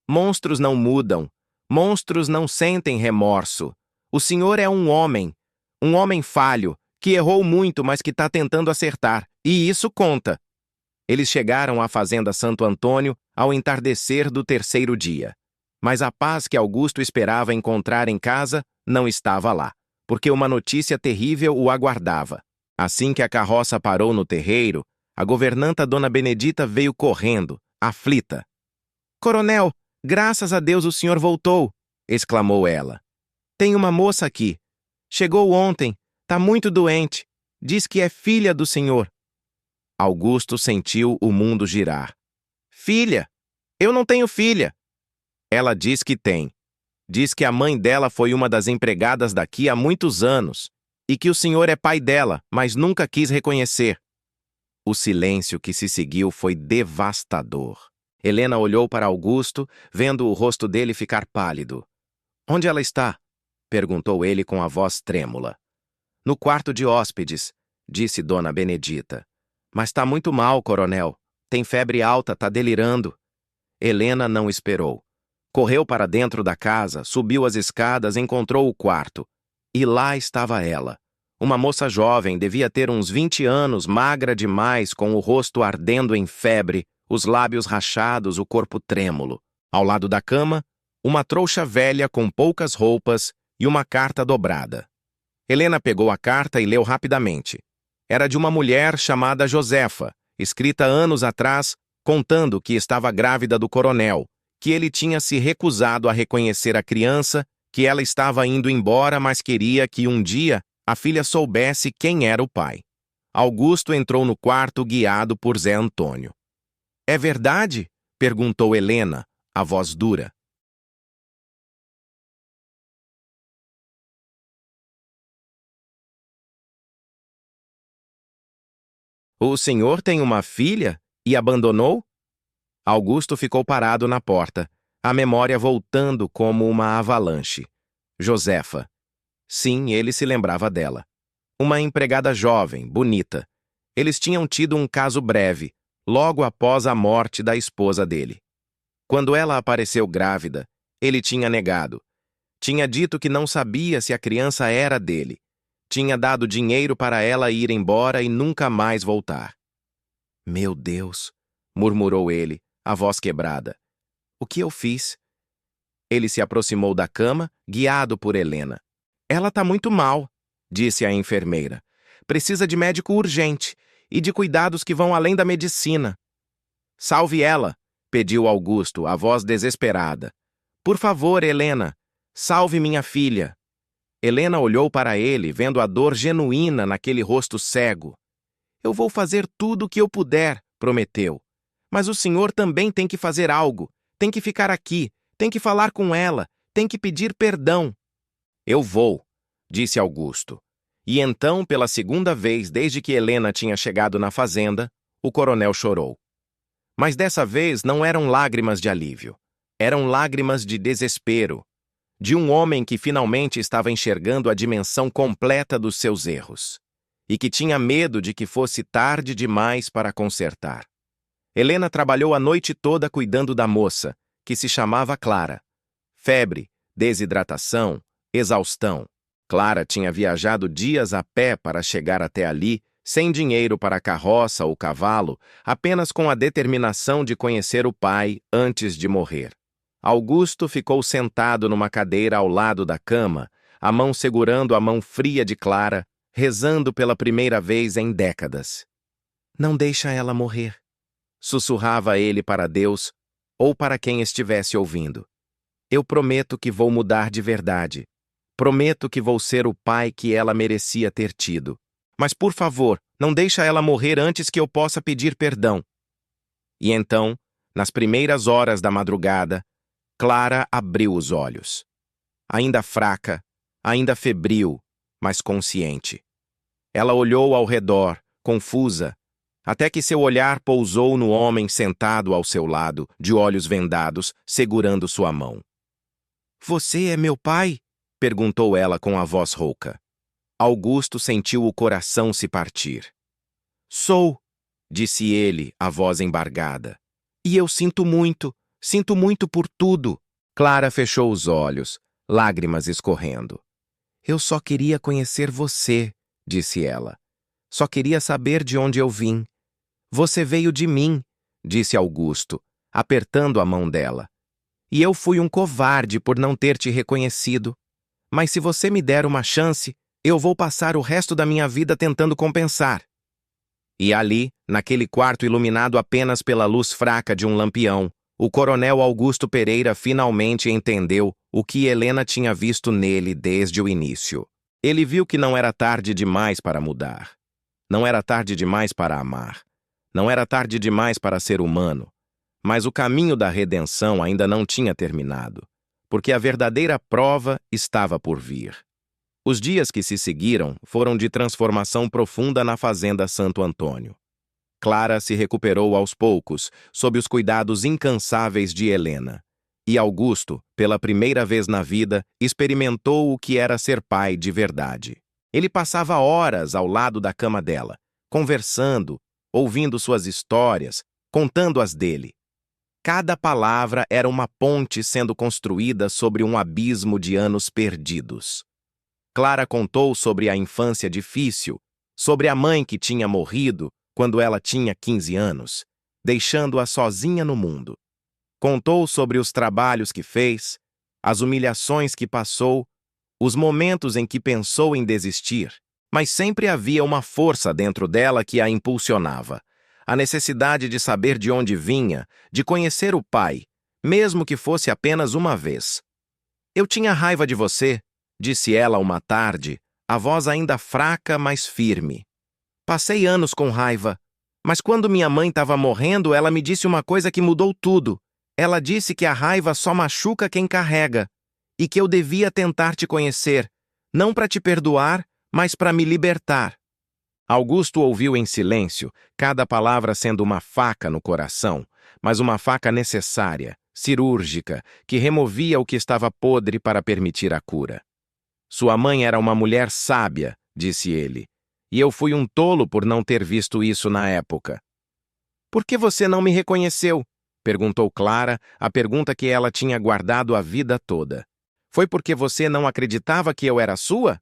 Monstros não mudam, monstros não sentem remorso. O senhor é um homem falho, que errou muito, mas que está tentando acertar, e isso conta. Eles chegaram à fazenda Santo Antônio ao entardecer do terceiro dia. Mas a paz que Augusto esperava encontrar em casa não estava lá, porque uma notícia terrível o aguardava. Assim que a carroça parou no terreiro, a governanta Dona Benedita veio correndo, aflita. Coronel, graças a Deus o senhor voltou, exclamou ela. Tem uma moça aqui. Chegou ontem, tá muito doente. Diz que é filha do senhor. Augusto sentiu o mundo girar. Filha? Eu não tenho filha. Ela diz que tem. Diz que a mãe dela foi uma das empregadas daqui há muitos anos e que o senhor é pai dela, mas nunca quis reconhecer. O silêncio que se seguiu foi devastador. Helena olhou para Augusto, vendo o rosto dele ficar pálido. Onde ela está? Perguntou ele com a voz trêmula. No quarto de hóspedes, disse Dona Benedita. Mas está muito mal, coronel. Tem febre alta, tá delirando. Helena não esperou. Correu para dentro da casa, subiu as escadas, encontrou o quarto. E lá estava ela. Uma moça jovem, devia ter uns 20 anos, magra demais, com o rosto ardendo em febre, os lábios rachados, o corpo trêmulo. Ao lado da cama, uma trouxa velha com poucas roupas e uma carta dobrada. Helena pegou a carta e leu rapidamente. Era de uma mulher chamada Josefa, escrita anos atrás, contando que estava grávida do coronel, que ele tinha se recusado a reconhecer a criança, que ela estava indo embora, mas queria que um dia a filha soubesse quem era o pai. Augusto entrou no quarto guiado por Zé Antônio. É verdade? Perguntou Helena, a voz dura. O senhor tem uma filha e abandonou? Augusto ficou parado na porta, a memória voltando como uma avalanche. Josefa. Sim, ele se lembrava dela. Uma empregada jovem, bonita. Eles tinham tido um caso breve, logo após a morte da esposa dele. Quando ela apareceu grávida, ele tinha negado. Tinha dito que não sabia se a criança era dele. Tinha dado dinheiro para ela ir embora e nunca mais voltar. Meu Deus, murmurou ele, a voz quebrada. O que eu fiz? Ele se aproximou da cama, guiado por Helena. Ela tá muito mal, disse a enfermeira. Precisa de médico urgente e de cuidados que vão além da medicina. Salve ela, pediu Augusto, a voz desesperada. Por favor, Helena, salve minha filha. Helena olhou para ele, vendo a dor genuína naquele rosto cego. Eu vou fazer tudo o que eu puder, prometeu. Mas o senhor também tem que fazer algo. Tem que ficar aqui, tem que falar com ela, tem que pedir perdão. Eu vou, disse Augusto. E então, pela segunda vez desde que Helena tinha chegado na fazenda, o coronel chorou. Mas dessa vez não eram lágrimas de alívio. Eram lágrimas de desespero. De um homem que finalmente estava enxergando a dimensão completa dos seus erros. E que tinha medo de que fosse tarde demais para consertar. Helena trabalhou a noite toda cuidando da moça, que se chamava Clara. Febre, desidratação, exaustão. Clara tinha viajado dias a pé para chegar até ali, sem dinheiro para a carroça ou cavalo, apenas com a determinação de conhecer o pai antes de morrer. Augusto ficou sentado numa cadeira ao lado da cama, a mão segurando a mão fria de Clara, rezando pela primeira vez em décadas. Não deixa ela morrer, sussurrava ele para Deus ou para quem estivesse ouvindo. Eu prometo que vou mudar de verdade. Prometo que vou ser o pai que ela merecia ter tido. Mas, por favor, não deixa ela morrer antes que eu possa pedir perdão. E então, nas primeiras horas da madrugada, Clara abriu os olhos. Ainda fraca, ainda febril, mas consciente. Ela olhou ao redor, confusa, até que seu olhar pousou no homem sentado ao seu lado, de olhos vendados, segurando sua mão. Você é meu pai? Perguntou ela com a voz rouca. Augusto sentiu o coração se partir. Sou, disse ele, a voz embargada. E eu sinto muito por tudo. Clara fechou os olhos, lágrimas escorrendo. Eu só queria conhecer você, disse ela. Só queria saber de onde eu vim. Você veio de mim, disse Augusto, apertando a mão dela. E eu fui um covarde por não ter te reconhecido. Mas se você me der uma chance, eu vou passar o resto da minha vida tentando compensar. E ali, naquele quarto iluminado apenas pela luz fraca de um lampião, o coronel Augusto Pereira finalmente entendeu o que Helena tinha visto nele desde o início. Ele viu que não era tarde demais para mudar. Não era tarde demais para amar. Não era tarde demais para ser humano. Mas o caminho da redenção ainda não tinha terminado, porque a verdadeira prova estava por vir. Os dias que se seguiram foram de transformação profunda na fazenda Santo Antônio. Clara se recuperou aos poucos, sob os cuidados incansáveis de Helena. E Augusto, pela primeira vez na vida, experimentou o que era ser pai de verdade. Ele passava horas ao lado da cama dela, conversando, ouvindo suas histórias, contando as dele. Cada palavra era uma ponte sendo construída sobre um abismo de anos perdidos. Clara contou sobre a infância difícil, sobre a mãe que tinha morrido quando ela tinha 15 anos, deixando-a sozinha no mundo. Contou sobre os trabalhos que fez, as humilhações que passou, os momentos em que pensou em desistir, mas sempre havia uma força dentro dela que a impulsionava. A necessidade de saber de onde vinha, de conhecer o pai, mesmo que fosse apenas uma vez. Eu tinha raiva de você, disse ela uma tarde, a voz ainda fraca, mas firme. Passei anos com raiva, mas quando minha mãe estava morrendo, ela me disse uma coisa que mudou tudo. Ela disse que a raiva só machuca quem carrega, e que eu devia tentar te conhecer, não para te perdoar, mas para me libertar. Augusto ouviu em silêncio, cada palavra sendo uma faca no coração, mas uma faca necessária, cirúrgica, que removia o que estava podre para permitir a cura. Sua mãe era uma mulher sábia, disse ele, e eu fui um tolo por não ter visto isso na época. Por que você não me reconheceu? Perguntou Clara, a pergunta que ela tinha guardado a vida toda. Foi porque você não acreditava que eu era sua?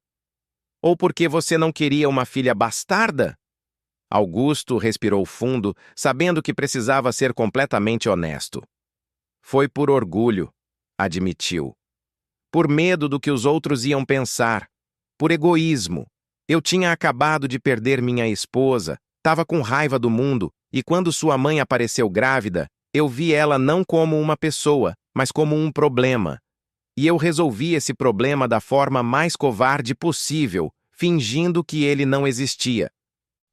Ou porque você não queria uma filha bastarda? Augusto respirou fundo, sabendo que precisava ser completamente honesto. Foi por orgulho, admitiu. Por medo do que os outros iam pensar. Por egoísmo. Eu tinha acabado de perder minha esposa, estava com raiva do mundo, e quando sua mãe apareceu grávida, eu vi ela não como uma pessoa, mas como um problema. E eu resolvi esse problema da forma mais covarde possível, fingindo que ele não existia.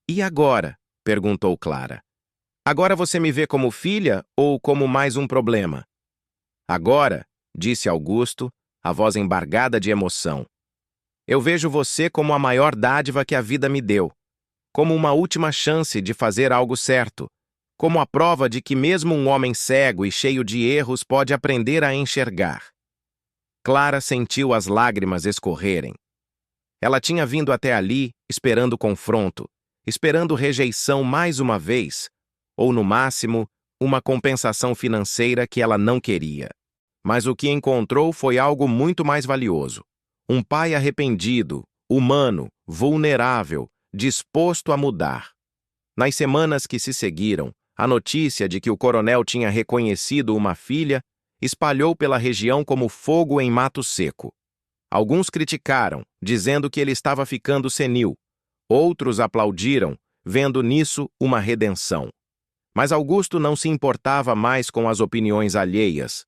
E agora? Perguntou Clara. Agora você me vê como filha ou como mais um problema? Agora, disse Augusto, a voz embargada de emoção. Eu vejo você como a maior dádiva que a vida me deu, como uma última chance de fazer algo certo, como a prova de que mesmo um homem cego e cheio de erros pode aprender a enxergar. Clara sentiu as lágrimas escorrerem. Ela tinha vindo até ali esperando confronto, esperando rejeição mais uma vez, ou no máximo, uma compensação financeira que ela não queria. Mas o que encontrou foi algo muito mais valioso. Um pai arrependido, humano, vulnerável, disposto a mudar. Nas semanas que se seguiram, a notícia de que o coronel tinha reconhecido uma filha espalhou pela região como fogo em mato seco. Alguns criticaram, dizendo que ele estava ficando senil. Outros aplaudiram, vendo nisso uma redenção. Mas Augusto não se importava mais com as opiniões alheias.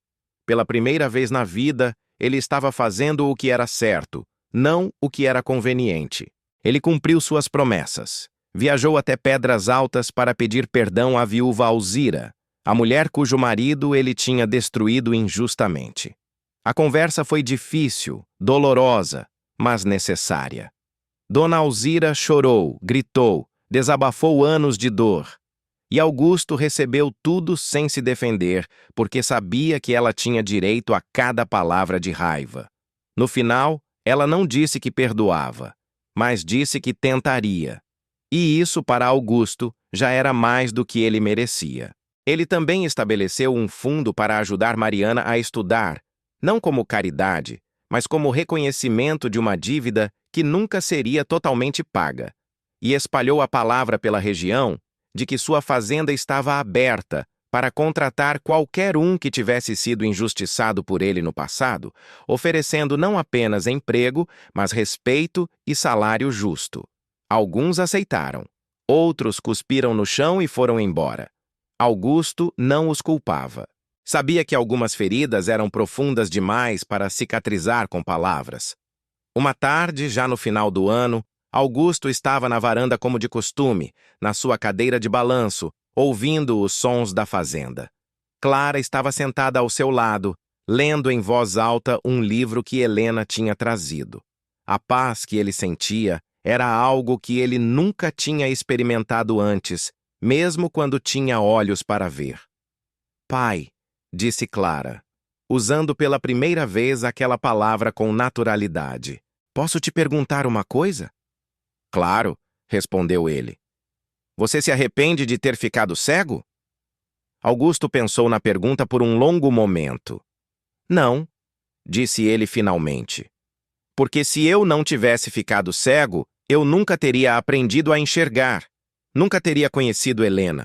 Pela primeira vez na vida, ele estava fazendo o que era certo, não o que era conveniente. Ele cumpriu suas promessas. Viajou até Pedras Altas para pedir perdão à viúva Alzira, a mulher cujo marido ele tinha destruído injustamente. A conversa foi difícil, dolorosa, mas necessária. Dona Alzira chorou, gritou, desabafou anos de dor. E Augusto recebeu tudo sem se defender, porque sabia que ela tinha direito a cada palavra de raiva. No final, ela não disse que perdoava, mas disse que tentaria. E isso, para Augusto, já era mais do que ele merecia. Ele também estabeleceu um fundo para ajudar Mariana a estudar, não como caridade, mas como reconhecimento de uma dívida que nunca seria totalmente paga, e espalhou a palavra pela região de que sua fazenda estava aberta para contratar qualquer um que tivesse sido injustiçado por ele no passado, oferecendo não apenas emprego, mas respeito e salário justo. Alguns aceitaram, outros cuspiram no chão e foram embora. Augusto não os culpava. Sabia que algumas feridas eram profundas demais para cicatrizar com palavras. Uma tarde, já no final do ano, Augusto estava na varanda como de costume, na sua cadeira de balanço, ouvindo os sons da fazenda. Clara estava sentada ao seu lado, lendo em voz alta um livro que Helena tinha trazido. A paz que ele sentia era algo que ele nunca tinha experimentado antes, mesmo quando tinha olhos para ver. Pai, disse Clara, usando pela primeira vez aquela palavra com naturalidade. Posso te perguntar uma coisa? Claro, respondeu ele. Você se arrepende de ter ficado cego? Augusto pensou na pergunta por um longo momento. Não, disse ele finalmente. Porque se eu não tivesse ficado cego, eu nunca teria aprendido a enxergar, nunca teria conhecido Helena,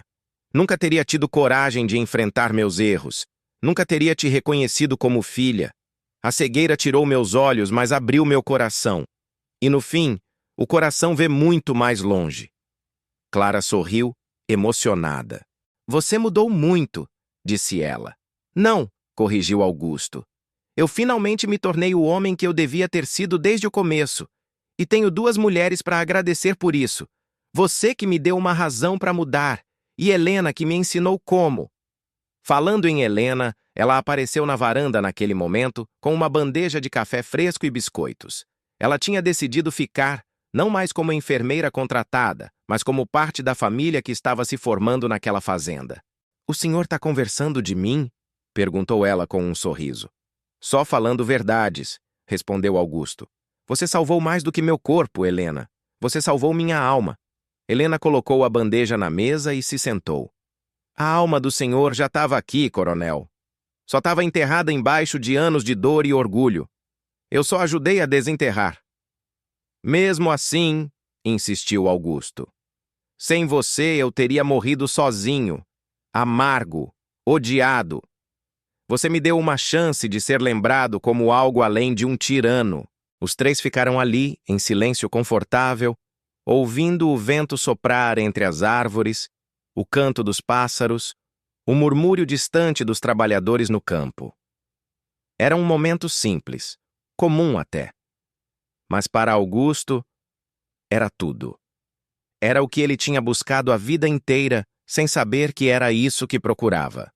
nunca teria tido coragem de enfrentar meus erros, nunca teria te reconhecido como filha. A cegueira tirou meus olhos, mas abriu meu coração. E no fim, o coração vê muito mais longe. Clara sorriu, emocionada. Você mudou muito, disse ela. Não, corrigiu Augusto. Eu finalmente me tornei o homem que eu devia ter sido desde o começo. E tenho 2 mulheres para agradecer por isso. Você que me deu uma razão para mudar, e Helena que me ensinou como. Falando em Helena, ela apareceu na varanda naquele momento com uma bandeja de café fresco e biscoitos. Ela tinha decidido ficar, não mais como enfermeira contratada, mas como parte da família que estava se formando naquela fazenda. O senhor está conversando de mim? Perguntou ela com um sorriso. Só falando verdades, respondeu Augusto. Você salvou mais do que meu corpo, Helena. Você salvou minha alma. Helena colocou a bandeja na mesa e se sentou. A alma do senhor já estava aqui, coronel. Só estava enterrada embaixo de anos de dor e orgulho. Eu só ajudei a desenterrar. Mesmo assim, insistiu Augusto, sem você eu teria morrido sozinho, amargo, odiado. Você me deu uma chance de ser lembrado como algo além de um tirano. Os três ficaram ali, em silêncio confortável, ouvindo o vento soprar entre as árvores, o canto dos pássaros, o murmúrio distante dos trabalhadores no campo. Era um momento simples, comum até. Mas para Augusto, era tudo. Era o que ele tinha buscado a vida inteira, sem saber que era isso que procurava.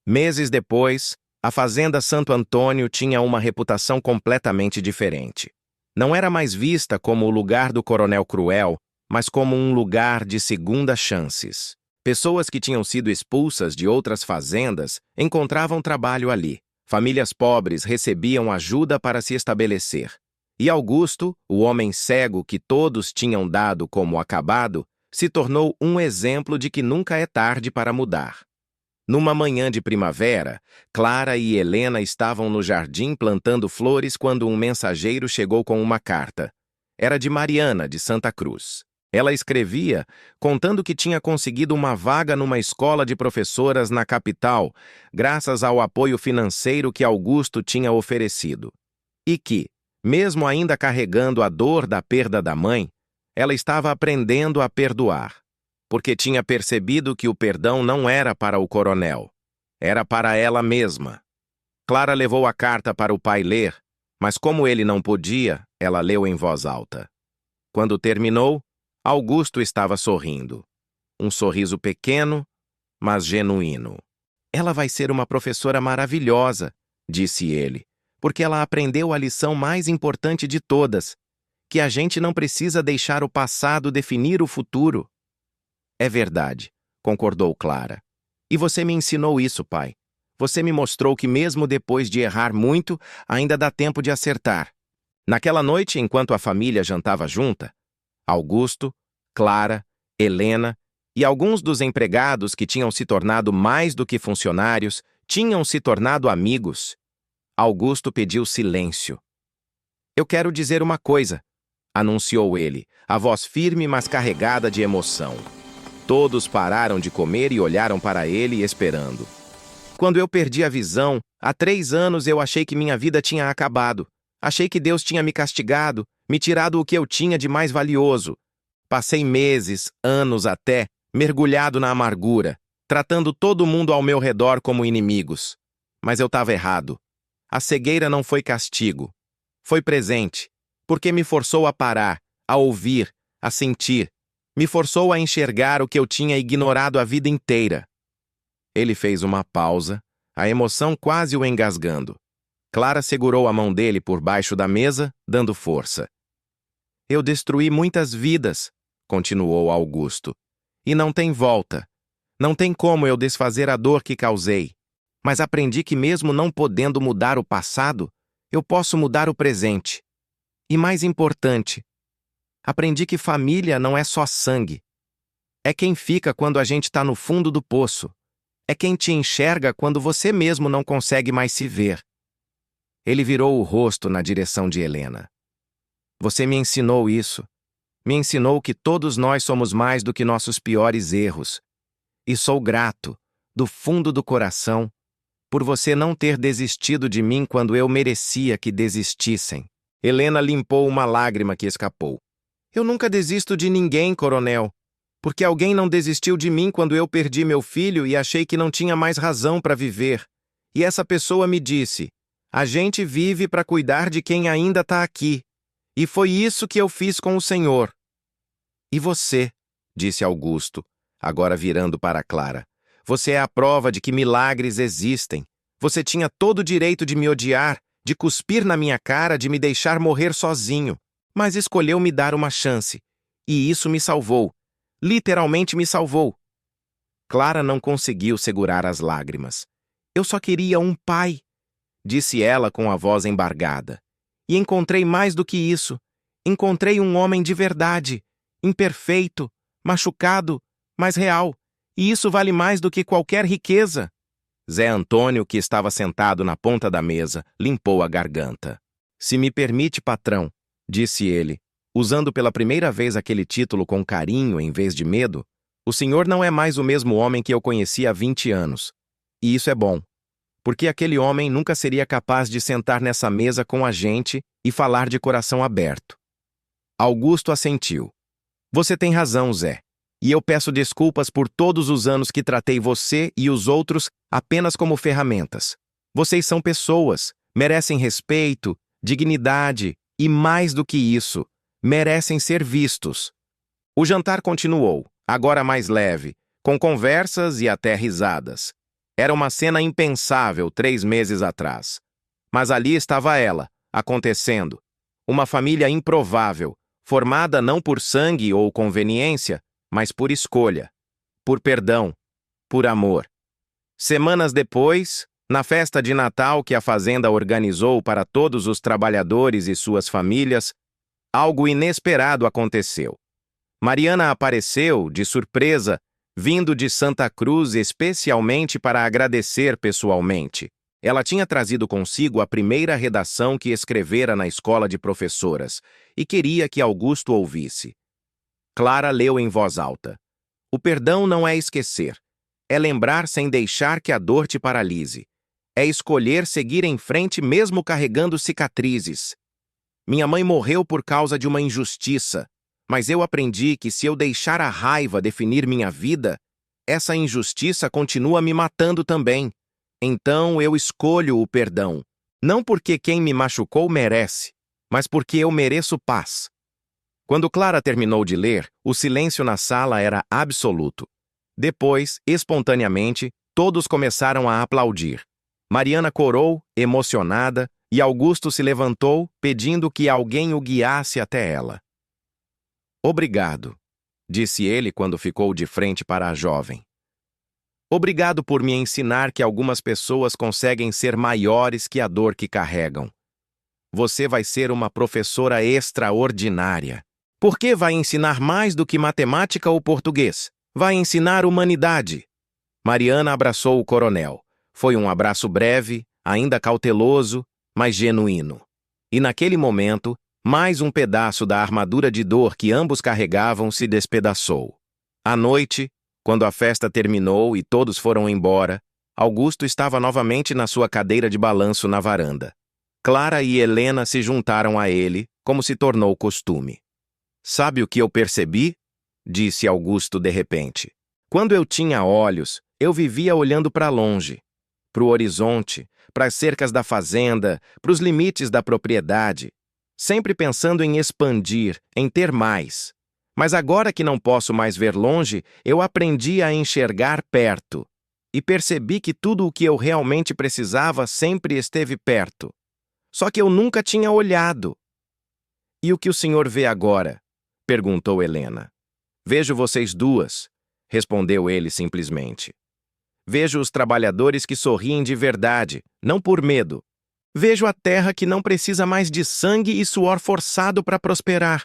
Meses depois, a Fazenda Santo Antônio tinha uma reputação completamente diferente. Não era mais vista como o lugar do Coronel Cruel, mas como um lugar de segunda chances. Pessoas que tinham sido expulsas de outras fazendas encontravam trabalho ali. Famílias pobres recebiam ajuda para se estabelecer. E Augusto, o homem cego que todos tinham dado como acabado, se tornou um exemplo de que nunca é tarde para mudar. Numa manhã de primavera, Clara e Helena estavam no jardim plantando flores quando um mensageiro chegou com uma carta. Era de Mariana, de Santa Cruz. Ela escrevia contando que tinha conseguido uma vaga numa escola de professoras na capital, graças ao apoio financeiro que Augusto tinha oferecido. E que, mesmo ainda carregando a dor da perda da mãe, ela estava aprendendo a perdoar, porque tinha percebido que o perdão não era para o coronel, era para ela mesma. Clara levou a carta para o pai ler, mas como ele não podia, ela leu em voz alta. Quando terminou, Augusto estava sorrindo. Um sorriso pequeno, mas genuíno. Ela vai ser uma professora maravilhosa, disse ele, porque ela aprendeu a lição mais importante de todas, que a gente não precisa deixar o passado definir o futuro. É verdade, concordou Clara. E você me ensinou isso, pai. Você me mostrou que mesmo depois de errar muito, ainda dá tempo de acertar. Naquela noite, enquanto a família jantava junta, Augusto, Clara, Helena e alguns dos empregados que tinham se tornado mais do que funcionários tinham se tornado amigos. Augusto pediu silêncio. Eu quero dizer uma coisa, anunciou ele, a voz firme mas carregada de emoção. Todos pararam de comer e olharam para ele esperando. Quando eu perdi a visão, há 3 anos eu achei que minha vida tinha acabado. Achei que Deus tinha me castigado, me tirado o que eu tinha de mais valioso. Passei meses, anos até, mergulhado na amargura, tratando todo mundo ao meu redor como inimigos. Mas eu estava errado. A cegueira não foi castigo. Foi presente, porque me forçou a parar, a ouvir, a sentir. Me forçou a enxergar o que eu tinha ignorado a vida inteira. Ele fez uma pausa, a emoção quase o engasgando. Clara segurou a mão dele por baixo da mesa, dando força. Eu destruí muitas vidas, continuou Augusto. E não tem volta. Não tem como eu desfazer a dor que causei. Mas aprendi que mesmo não podendo mudar o passado, eu posso mudar o presente. E mais importante, aprendi que família não é só sangue. É quem fica quando a gente está no fundo do poço. É quem te enxerga quando você mesmo não consegue mais se ver. Ele virou o rosto na direção de Helena. Você me ensinou isso. Me ensinou que todos nós somos mais do que nossos piores erros. E sou grato, do fundo do coração, por você não ter desistido de mim quando eu merecia que desistissem. Helena limpou uma lágrima que escapou. Eu nunca desisto de ninguém, coronel, porque alguém não desistiu de mim quando eu perdi meu filho e achei que não tinha mais razão para viver. E essa pessoa me disse, a gente vive para cuidar de quem ainda está aqui. E foi isso que eu fiz com o senhor. E você, disse Augusto, agora virando para Clara, você é a prova de que milagres existem. Você tinha todo o direito de me odiar, de cuspir na minha cara, de me deixar morrer sozinho, mas escolheu me dar uma chance. E isso me salvou. Literalmente me salvou. Clara não conseguiu segurar as lágrimas. Eu só queria um pai, disse ela com a voz embargada. E encontrei mais do que isso. Encontrei um homem de verdade, imperfeito, machucado, mas real. E isso vale mais do que qualquer riqueza. Zé Antônio, que estava sentado na ponta da mesa, limpou a garganta. Se me permite, patrão, disse ele, usando pela primeira vez aquele título com carinho em vez de medo, o senhor não é mais o mesmo homem que eu conheci há 20 anos. E isso é bom, porque aquele homem nunca seria capaz de sentar nessa mesa com a gente e falar de coração aberto. Augusto assentiu. Você tem razão, Zé. E eu peço desculpas por todos os anos que tratei você e os outros apenas como ferramentas. Vocês são pessoas, merecem respeito, dignidade e, mais do que isso, merecem ser vistos. O jantar continuou, agora mais leve, com conversas e até risadas. Era uma cena impensável 3 meses atrás. Mas ali estava ela, acontecendo. Uma família improvável, formada não por sangue ou conveniência, mas por escolha, por perdão, por amor. Semanas depois, na festa de Natal que a fazenda organizou para todos os trabalhadores e suas famílias, algo inesperado aconteceu. Mariana apareceu, de surpresa, vindo de Santa Cruz especialmente para agradecer pessoalmente. Ela tinha trazido consigo a primeira redação que escrevera na escola de professoras e queria que Augusto ouvisse. Clara leu em voz alta. O perdão não é esquecer. É lembrar sem deixar que a dor te paralise. É escolher seguir em frente mesmo carregando cicatrizes. Minha mãe morreu por causa de uma injustiça, mas eu aprendi que se eu deixar a raiva definir minha vida, essa injustiça continua me matando também. Então eu escolho o perdão, não porque quem me machucou merece, mas porque eu mereço paz. Quando Clara terminou de ler, o silêncio na sala era absoluto. Depois, espontaneamente, todos começaram a aplaudir. Mariana corou, emocionada, e Augusto se levantou, pedindo que alguém o guiasse até ela. Obrigado, disse ele quando ficou de frente para a jovem. Obrigado por me ensinar que algumas pessoas conseguem ser maiores que a dor que carregam. Você vai ser uma professora extraordinária. Porque vai ensinar mais do que matemática ou português. Vai ensinar humanidade. Mariana abraçou o coronel. Foi um abraço breve, ainda cauteloso, mas genuíno. E naquele momento, mais um pedaço da armadura de dor que ambos carregavam se despedaçou. À noite, quando a festa terminou e todos foram embora, Augusto estava novamente na sua cadeira de balanço na varanda. Clara e Helena se juntaram a ele, como se tornou costume. Sabe o que eu percebi? Disse Augusto de repente. Quando eu tinha olhos, eu vivia olhando para longe, para o horizonte, para as cercas da fazenda, para os limites da propriedade, sempre pensando em expandir, em ter mais. Mas agora que não posso mais ver longe, eu aprendi a enxergar perto. E percebi que tudo o que eu realmente precisava sempre esteve perto. Só que eu nunca tinha olhado. E o que o senhor vê agora? Perguntou Helena. Vejo vocês duas, respondeu ele simplesmente. Vejo os trabalhadores que sorriem de verdade, não por medo. Vejo a terra que não precisa mais de sangue e suor forçado para prosperar.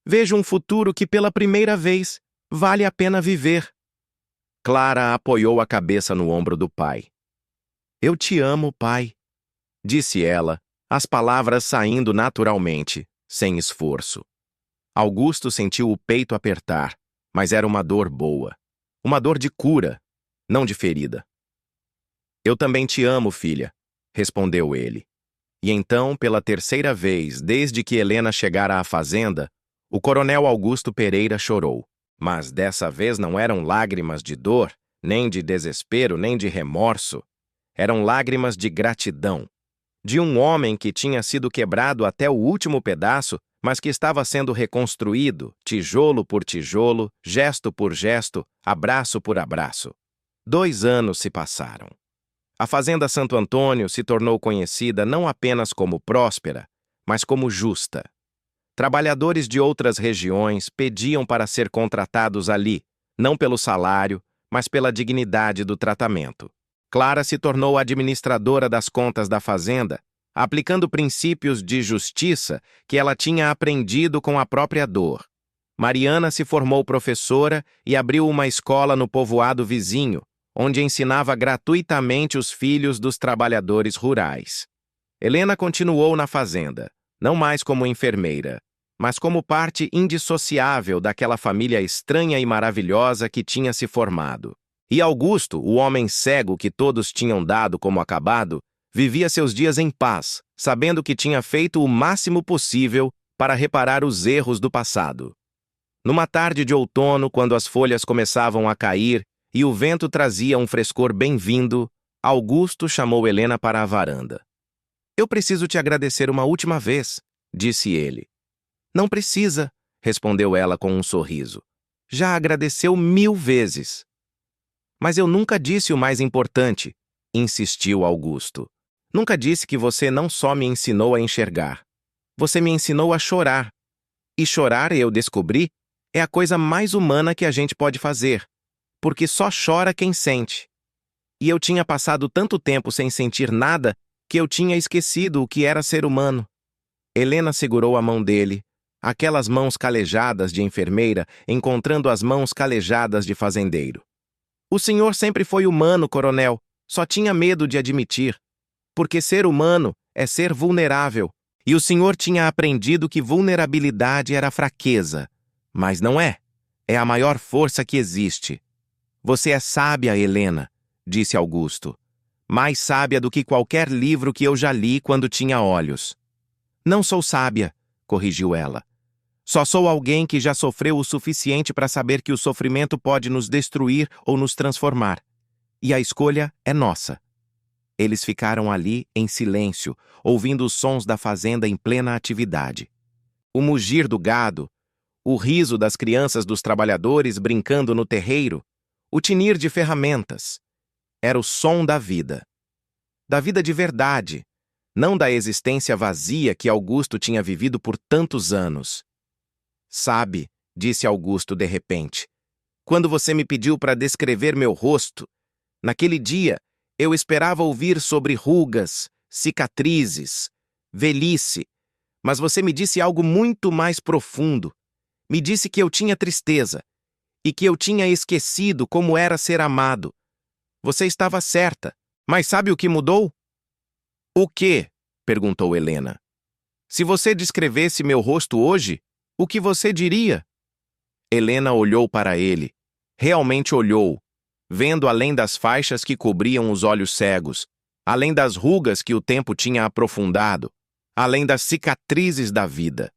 Vejo um futuro que, pela primeira vez, vale a pena viver. Clara apoiou a cabeça no ombro do pai. Eu te amo, pai, disse ela, as palavras saindo naturalmente, sem esforço. Augusto sentiu o peito apertar, mas era uma dor boa. Uma dor de cura, não de ferida. Eu também te amo, filha, respondeu ele. E então, pela terceira vez, desde que Helena chegara à fazenda, o coronel Augusto Pereira chorou. Mas dessa vez não eram lágrimas de dor, nem de desespero, nem de remorso. Eram lágrimas de gratidão. De um homem que tinha sido quebrado até o último pedaço, mas que estava sendo reconstruído, tijolo por tijolo, gesto por gesto, abraço por abraço. 2 anos se passaram. A Fazenda Santo Antônio se tornou conhecida não apenas como próspera, mas como justa. Trabalhadores de outras regiões pediam para ser contratados ali, não pelo salário, mas pela dignidade do tratamento. Clara se tornou administradora das contas da fazenda aplicando princípios de justiça que ela tinha aprendido com a própria dor. Mariana se formou professora e abriu uma escola no povoado vizinho, onde ensinava gratuitamente os filhos dos trabalhadores rurais. Helena continuou na fazenda, não mais como enfermeira, mas como parte indissociável daquela família estranha e maravilhosa que tinha se formado. E Augusto, o homem cego que todos tinham dado como acabado, vivia seus dias em paz, sabendo que tinha feito o máximo possível para reparar os erros do passado. Numa tarde de outono, quando as folhas começavam a cair e o vento trazia um frescor bem-vindo, Augusto chamou Helena para a varanda. "Eu preciso te agradecer uma última vez", disse ele. "Não precisa", respondeu ela com um sorriso. "Já agradeceu 1000 vezes." "Mas eu nunca disse o mais importante", insistiu Augusto. "Nunca disse que você não só me ensinou a enxergar. Você me ensinou a chorar. E chorar, eu descobri, é a coisa mais humana que a gente pode fazer, porque só chora quem sente. E eu tinha passado tanto tempo sem sentir nada que eu tinha esquecido o que era ser humano." Helena segurou a mão dele, aquelas mãos calejadas de enfermeira encontrando as mãos calejadas de fazendeiro. "O senhor sempre foi humano, coronel, só tinha medo de admitir. Porque ser humano é ser vulnerável, e o senhor tinha aprendido que vulnerabilidade era fraqueza. Mas não é. É a maior força que existe." "Você é sábia, Helena", disse Augusto. "Mais sábia do que qualquer livro que eu já li quando tinha olhos." "Não sou sábia", corrigiu ela. "Só sou alguém que já sofreu o suficiente para saber que o sofrimento pode nos destruir ou nos transformar. E a escolha é nossa." Eles ficaram ali em silêncio, ouvindo os sons da fazenda em plena atividade. O mugir do gado, o riso das crianças dos trabalhadores brincando no terreiro, o tinir de ferramentas. Era o som da vida. Da vida de verdade, não da existência vazia que Augusto tinha vivido por tantos anos. "Sabe", disse Augusto de repente, "quando você me pediu para descrever meu rosto, naquele dia eu esperava ouvir sobre rugas, cicatrizes, velhice, mas você me disse algo muito mais profundo. Me disse que eu tinha tristeza e que eu tinha esquecido como era ser amado. Você estava certa, mas sabe o que mudou?" "O quê?" perguntou Helena. "Se você descrevesse meu rosto hoje, o que você diria?" Helena olhou para ele. Realmente olhou, vendo além das faixas que cobriam os olhos cegos, além das rugas que o tempo tinha aprofundado, além das cicatrizes da vida.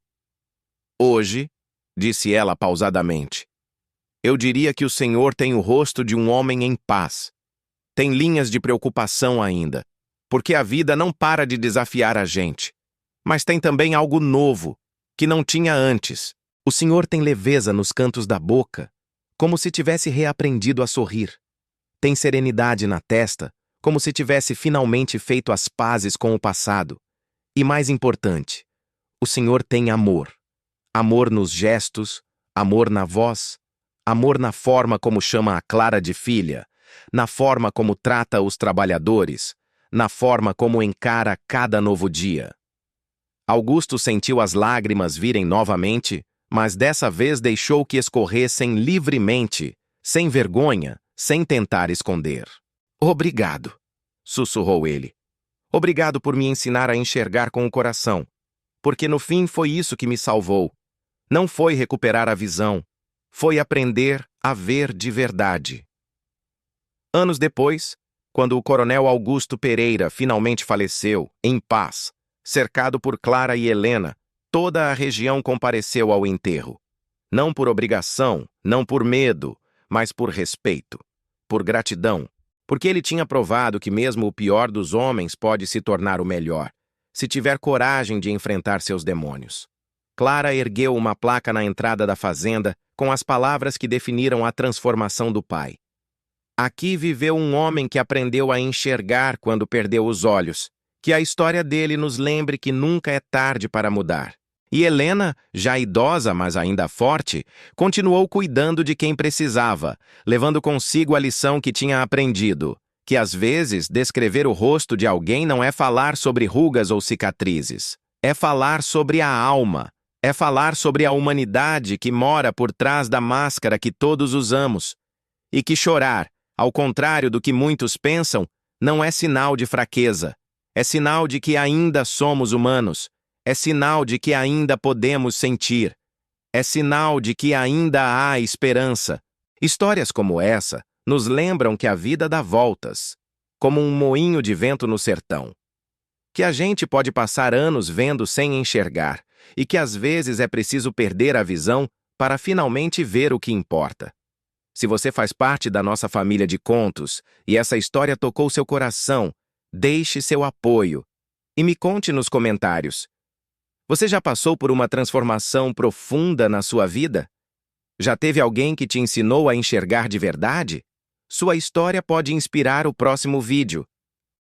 "Hoje", disse ela pausadamente, "eu diria que o senhor tem o rosto de um homem em paz. Tem linhas de preocupação ainda, porque a vida não para de desafiar a gente. Mas tem também algo novo, que não tinha antes. O senhor tem leveza nos cantos da boca, como se tivesse reaprendido a sorrir. Tem serenidade na testa, como se tivesse finalmente feito as pazes com o passado. E mais importante, o senhor tem amor. Amor nos gestos, amor na voz, amor na forma como chama a Clara de filha, na forma como trata os trabalhadores, na forma como encara cada novo dia." Augusto sentiu as lágrimas virem novamente, mas dessa vez deixou que escorressem livremente, sem vergonha, sem tentar esconder. "Obrigado", sussurrou ele. "Obrigado por me ensinar a enxergar com o coração, porque no fim foi isso que me salvou. Não foi recuperar a visão, foi aprender a ver de verdade." Anos depois, quando o coronel Augusto Pereira finalmente faleceu, em paz, cercado por Clara e Helena, toda a região compareceu ao enterro. Não por obrigação, não por medo, mas por respeito, por gratidão, porque ele tinha provado que mesmo o pior dos homens pode se tornar o melhor, se tiver coragem de enfrentar seus demônios. Clara ergueu uma placa na entrada da fazenda com as palavras que definiram a transformação do pai. "Aqui viveu um homem que aprendeu a enxergar quando perdeu os olhos. Que a história dele nos lembre que nunca é tarde para mudar." E Helena, já idosa, mas ainda forte, continuou cuidando de quem precisava, levando consigo a lição que tinha aprendido. que às vezes descrever o rosto de alguém não é falar sobre rugas ou cicatrizes. É falar sobre a alma. É falar sobre a humanidade que mora por trás da máscara que todos usamos. E que chorar, ao contrário do que muitos pensam, não é sinal de fraqueza. É sinal de que ainda somos humanos. É sinal de que ainda podemos sentir. É sinal de que ainda há esperança. Histórias como essa nos lembram que a vida dá voltas, como um moinho de vento no sertão. Que a gente pode passar anos vendo sem enxergar, e que às vezes é preciso perder a visão para finalmente ver o que importa. Se você faz parte da nossa família de contos e essa história tocou seu coração, deixe seu apoio e me conte nos comentários. Você já passou por uma transformação profunda na sua vida? Já teve alguém que te ensinou a enxergar de verdade? Sua história pode inspirar o próximo vídeo.